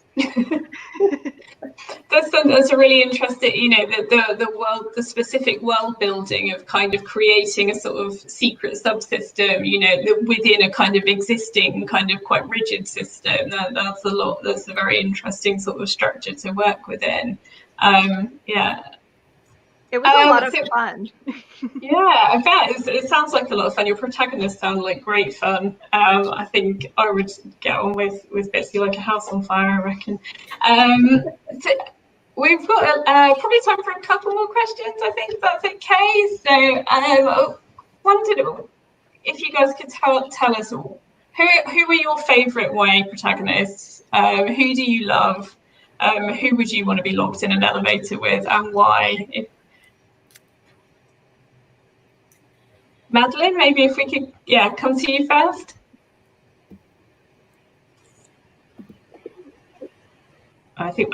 That's a really interesting, you know, the specific world building of kind of creating a sort of secret subsystem, you know, within a kind of existing kind of quite rigid system. That's a very interesting sort of structure to work within. Yeah. It was a lot of fun. Yeah, I bet. It sounds like a lot of fun. Your protagonists sound like great fun. I think I would get on with Bitsy like a house on fire, I reckon. So we've got probably time for a couple more questions, I think, if that's okay. So I wondered if you guys could tell us who are your favourite YA protagonists? Who do you love? Who would you want to be locked in an elevator with, and why? Madeline, maybe if we could, come to you first. I think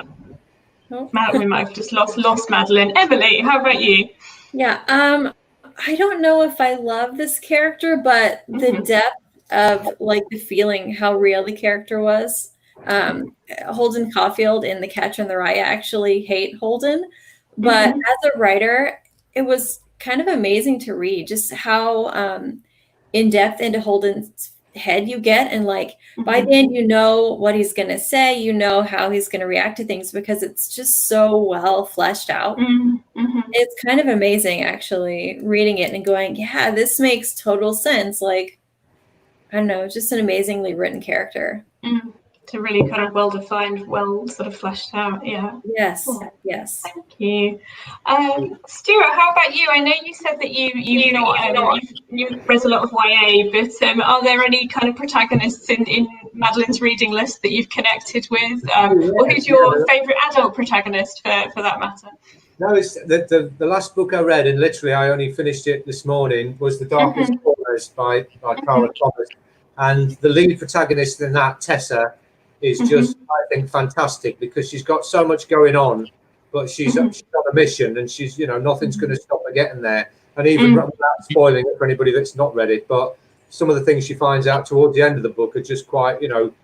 we might have just lost Madeline. Emily, how about you? Yeah, I don't know if I love this character, but the depth of like the feeling, how real the character was. Holden Caulfield in The Catcher in the Rye, I actually hate Holden, but as a writer, it was kind of amazing to read just how in depth into Holden's head you get, and like by the end you know what he's gonna say, you know how he's gonna react to things because it's just so well fleshed out. It's kind of amazing actually reading it and going, yeah, this makes total sense. Like, I don't know, just an amazingly written character. It's a really kind of well-defined, well sort of fleshed out, yeah. Yes, yes. Thank you. Stuart, how about you? I know you said that you've read a lot of YA, but are there any kind of protagonists in Madeline's reading list that you've connected with? Or who's your favourite adult protagonist for that matter? No, it's the last book I read, and literally I only finished it this morning, was The Darkest Corners by Cara. And the lead protagonist in that, Tessa, is just, I think, fantastic because she's got so much going on, but she's on a mission, and she's, nothing's going to stop her getting there. And even without spoiling it for anybody that's not read it, but some of the things she finds out towards the end of the book are just quite,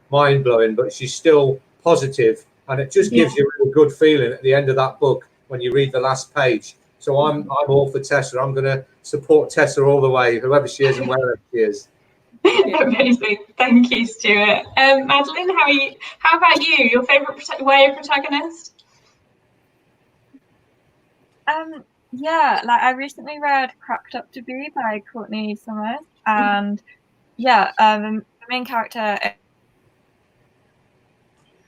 mind blowing. But she's still positive, and it just gives you a really good feeling at the end of that book when you read the last page. So I'm all for Tessa. I'm going to support Tessa all the way, whoever she is and wherever she is. Amazing, thank you, Stuart. Madeline, how about you? Your favourite YA protagonist? I recently read Cracked Up to Be by Courtney Summers, and the main character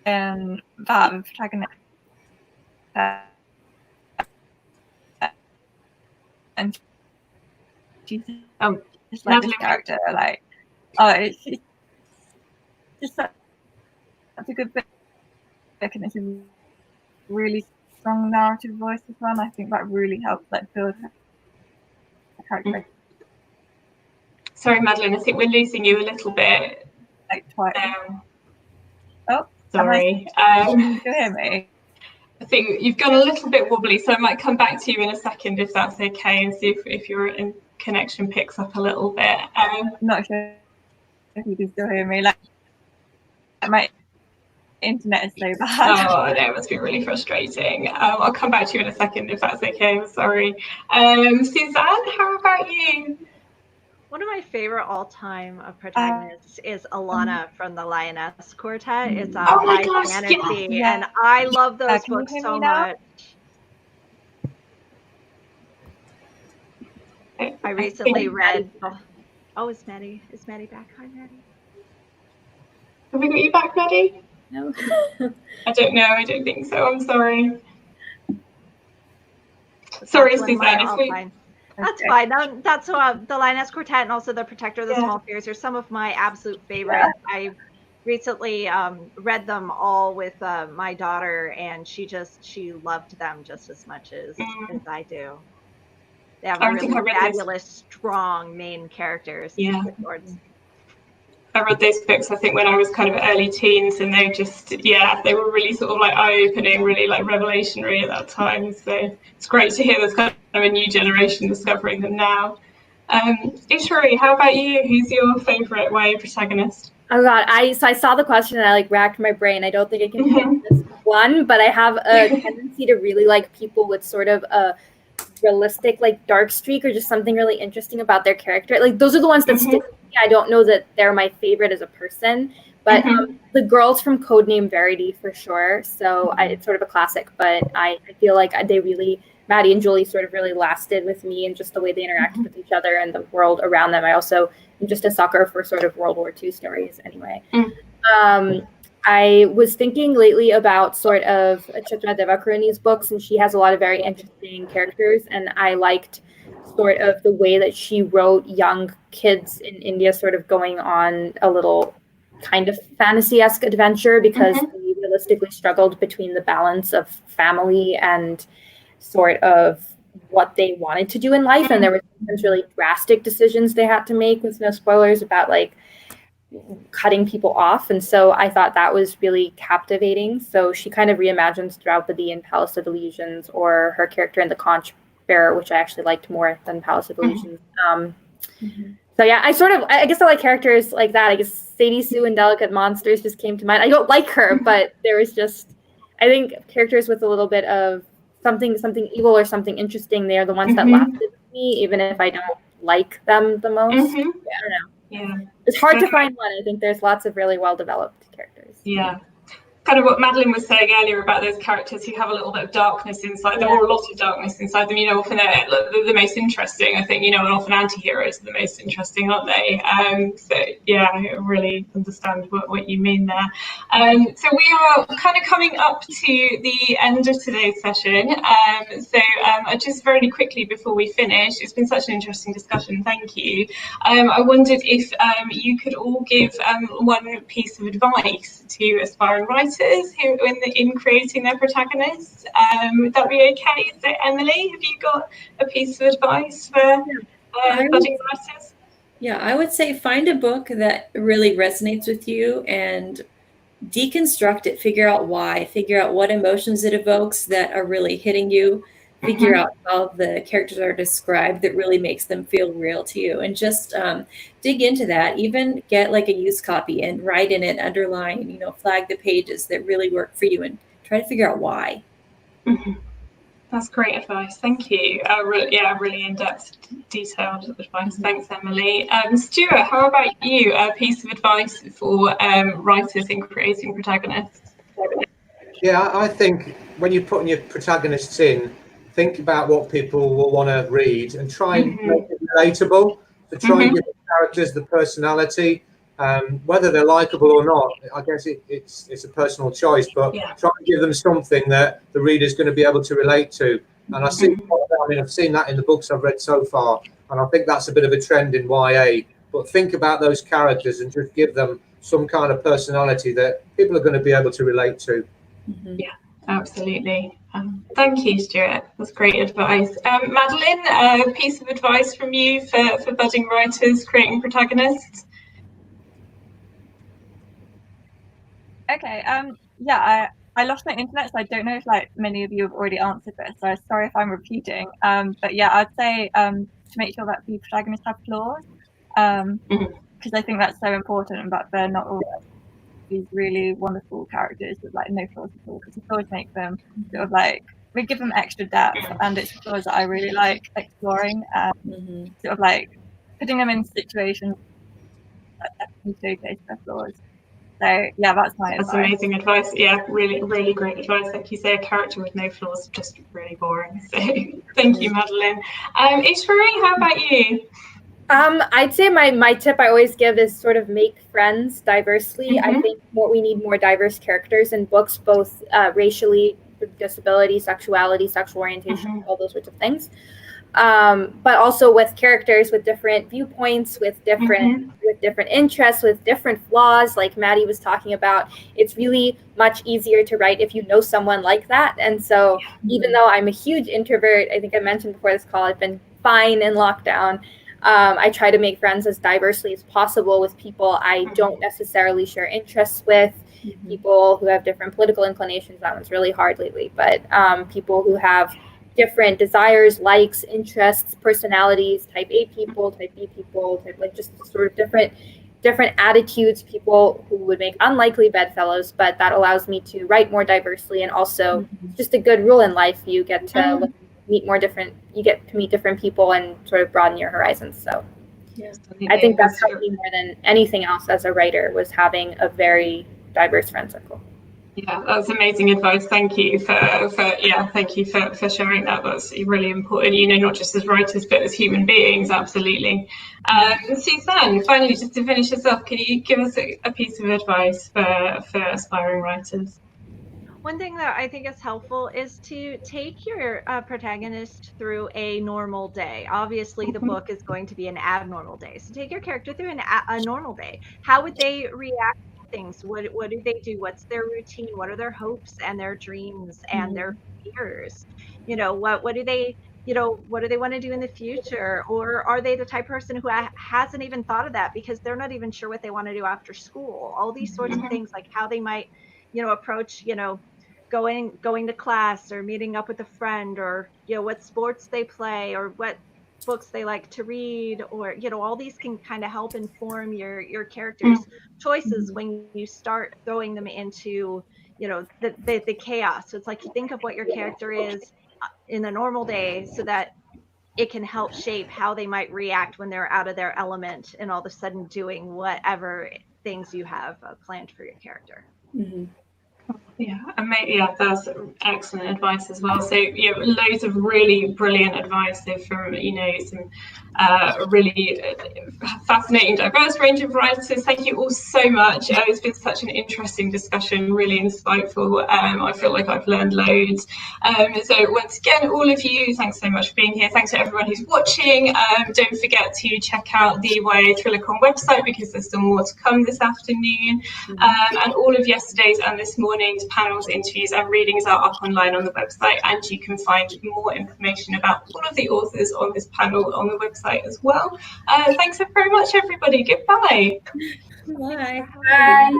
in that protagonist, and she's just like this character, it's just such a good book, and it's a really strong narrative voice as well. And I think that really helps build her character. Sorry, Madeline, I think we're losing you a little bit. Twice. Oh, sorry. Can you still hear me? I think you've gone a little bit wobbly, so I might come back to you in a second if that's okay, and see if your connection picks up a little bit. I'm not sure if you can still hear me. My internet is so bad. Oh, no, it must be really frustrating. I'll come back to you in a second if that's okay. I'm sorry. Suzanne, how about you? One of my favorite all-time protagonists is Alana from the Lioness Quartet. It's a high fantasy, and I love those books so much. I recently read. Oh, is Maddie back? Hi, Maddie. Have we got you back, Maddie? No. I don't know. I don't think so. I'm sorry. Sorry, Suzanne. That's fine. That's the Lioness Quartet and also the Protector of the Small Fears are some of my absolute favorites. I recently read them all with my daughter, and she loved them just as much as I do. They have really fabulous, strong main characters. I read those books, I think, when I was kind of early teens, and they were really sort of eye-opening, really revelationary at that time. So it's great to hear there's kind of a new generation discovering them now. Isvari, how about you? Who's your favourite YA protagonist? Oh God, I saw the question and I racked my brain. I don't think I can pick this one, but I have a tendency to really like people with sort of a realistic dark streak or just something really interesting about their character. Those are the ones that stick with me. I don't know that they're my favorite as a person, but the girls from Codename Verity for sure. So it's sort of a classic, but I feel like Maddie and Julie sort of really lasted with me, and just the way they interacted with each other and the world around them. I also am just a sucker for sort of World War II stories anyway. I was thinking lately about sort of Chitra Devakaruni's books, and she has a lot of very interesting characters, and I liked sort of the way that she wrote young kids in India sort of going on a little kind of fantasy-esque adventure, because they realistically struggled between the balance of family and sort of what they wanted to do in life, and there were sometimes really drastic decisions they had to make, with no spoilers, about like cutting people off. And so I thought that was really captivating. So she kind of reimagines Draupadi in Palace of Illusions, or her character in The Conch Bearer, which I actually liked more than Palace of Illusions. So yeah, I guess I like characters like that. I guess Sadie Sue and Delicate Monsters just came to mind. I don't like her, but there was just, I think characters with a little bit of something evil or something interesting, they're the ones that lasted with me, even if I don't like them the most. Yeah, I don't know. Yeah. It's hard to find one. I think there's lots of really well-developed characters. Yeah. Kind of what Madeline was saying earlier about those characters who have a little bit of darkness inside them, or a lot of darkness inside them. You know, often they're the most interesting, I think, you know, and often anti-heroes are the most interesting, aren't they? So yeah, I really understand what you mean there. So we are kind of coming up to the end of today's session. I just very quickly before we finish, it's been such an interesting discussion, thank you. I wondered if you could all give one piece of advice to aspiring writers who in creating their protagonists. Would that be okay? So Emily, have you got a piece of advice for budding writers? Yeah, I would say find a book that really resonates with you and deconstruct it, figure out why, figure out what emotions it evokes that are really hitting you, figure out how the characters are described that really makes them feel real to you, and just dig into that. Even get like a used copy and write in it, underline, you know, flag the pages that really work for you and try to figure out why. That's great advice. Thank you. Really in-depth, detailed advice. Thanks, Emily. Stuart, how about you? A piece of advice for writers in creating protagonists? Yeah, I think when you're putting your protagonists in, think about what people will want to read and try and make it relatable. So try and give the characters the personality, whether they're likable or not. I guess it's a personal choice, but try and give them something that the reader's going to be able to relate to. And I've seen that in the books I've read so far, and I think that's a bit of a trend in YA. But think about those characters and just give them some kind of personality that people are going to be able to relate to. Yeah, absolutely. Thank you, Stuart. That's great advice. Madeline, a piece of advice from you for budding writers creating protagonists? Okay. Yeah, I lost my internet, so I don't know if like many of you have already answered this. So sorry if I'm repeating. But yeah, I'd say to make sure that the protagonists have flaws, because I think that's so important, and that they're not all these really wonderful characters with like no flaws at all, because the flaws make them sort of like, we give them extra depth, and it's the flaws that I really like exploring, sort of like putting them in situations that definitely showcase their flaws. So yeah, that's my advice. That's amazing advice. Yeah, really, really great advice. Like you say, a character with no flaws, just really boring. So thank you, Madeline. Isvari, how about you? I'd say my tip I always give is sort of make friends diversely. I think we need more diverse characters in books, both racially, disability, sexuality, sexual orientation, all those sorts of things. But also with characters with different viewpoints, with different interests, with different flaws, like Maddie was talking about. It's really much easier to write if you know someone like that. And so even though I'm a huge introvert, I think I mentioned before this call, I've been fine in lockdown. I try to make friends as diversely as possible with people I don't necessarily share interests with, people who have different political inclinations. That one's really hard lately, but people who have different desires, likes, interests, personalities, type A people, type B people, type like just sort of different attitudes, people who would make unlikely bedfellows, but that allows me to write more diversely. And also just a good rule in life, you get to meet different people and sort of broaden your horizons. So I think that's helped me more than anything else as a writer, was having a very diverse friend circle. Yeah, that's amazing advice. Thank you for sharing that. That's really important, you know, not just as writers, but as human beings. Absolutely. Suzanne, finally, just to finish us off, can you give us a piece of advice for aspiring writers? One thing that I think is helpful is to take your protagonist through a normal day. Obviously, the book is going to be an abnormal day. So take your character through a normal day. How would they react to things? What do they do? What's their routine? What are their hopes and their dreams and their fears? You know, what do they what do they want to do in the future? Or are they the type of person who hasn't even thought of that because they're not even sure what they want to do after school? All these sorts of things, like how they might, approach, going to class or meeting up with a friend, or, what sports they play, or what books they like to read, or, all these can kind of help inform your character's choices when you start throwing them into, the chaos. So it's like, think of what your character is in a normal day so that it can help shape how they might react when they're out of their element and all of a sudden doing whatever things you have planned for your character. Yeah, that's excellent advice as well. So loads of really brilliant advice from some really fascinating, diverse range of writers. Thank you all so much. It's been such an interesting discussion, really insightful. I feel like I've learned loads. So once again, all of you, thanks so much for being here. Thanks to everyone who's watching. Don't forget to check out the YA Thrillicon website because there's still more to come this afternoon. And all of yesterday's and this morning's panels, interviews and readings are up online on the website, and you can find more information about all of the authors on this panel on the website as well. Thanks so very much, everybody. Goodbye. Bye. Bye.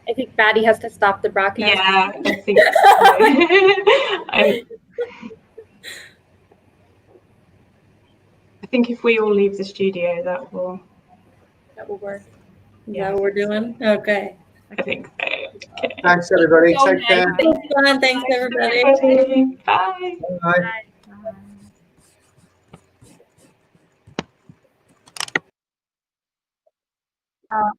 I think Maddie has to stop the broadcast. Yeah, I think so. I think if we all leave the studio, that will work. Is that what we're doing? Okay. I think so. Okay. Thanks, everybody. Take care. Thanks, everybody. Bye. Bye. Bye.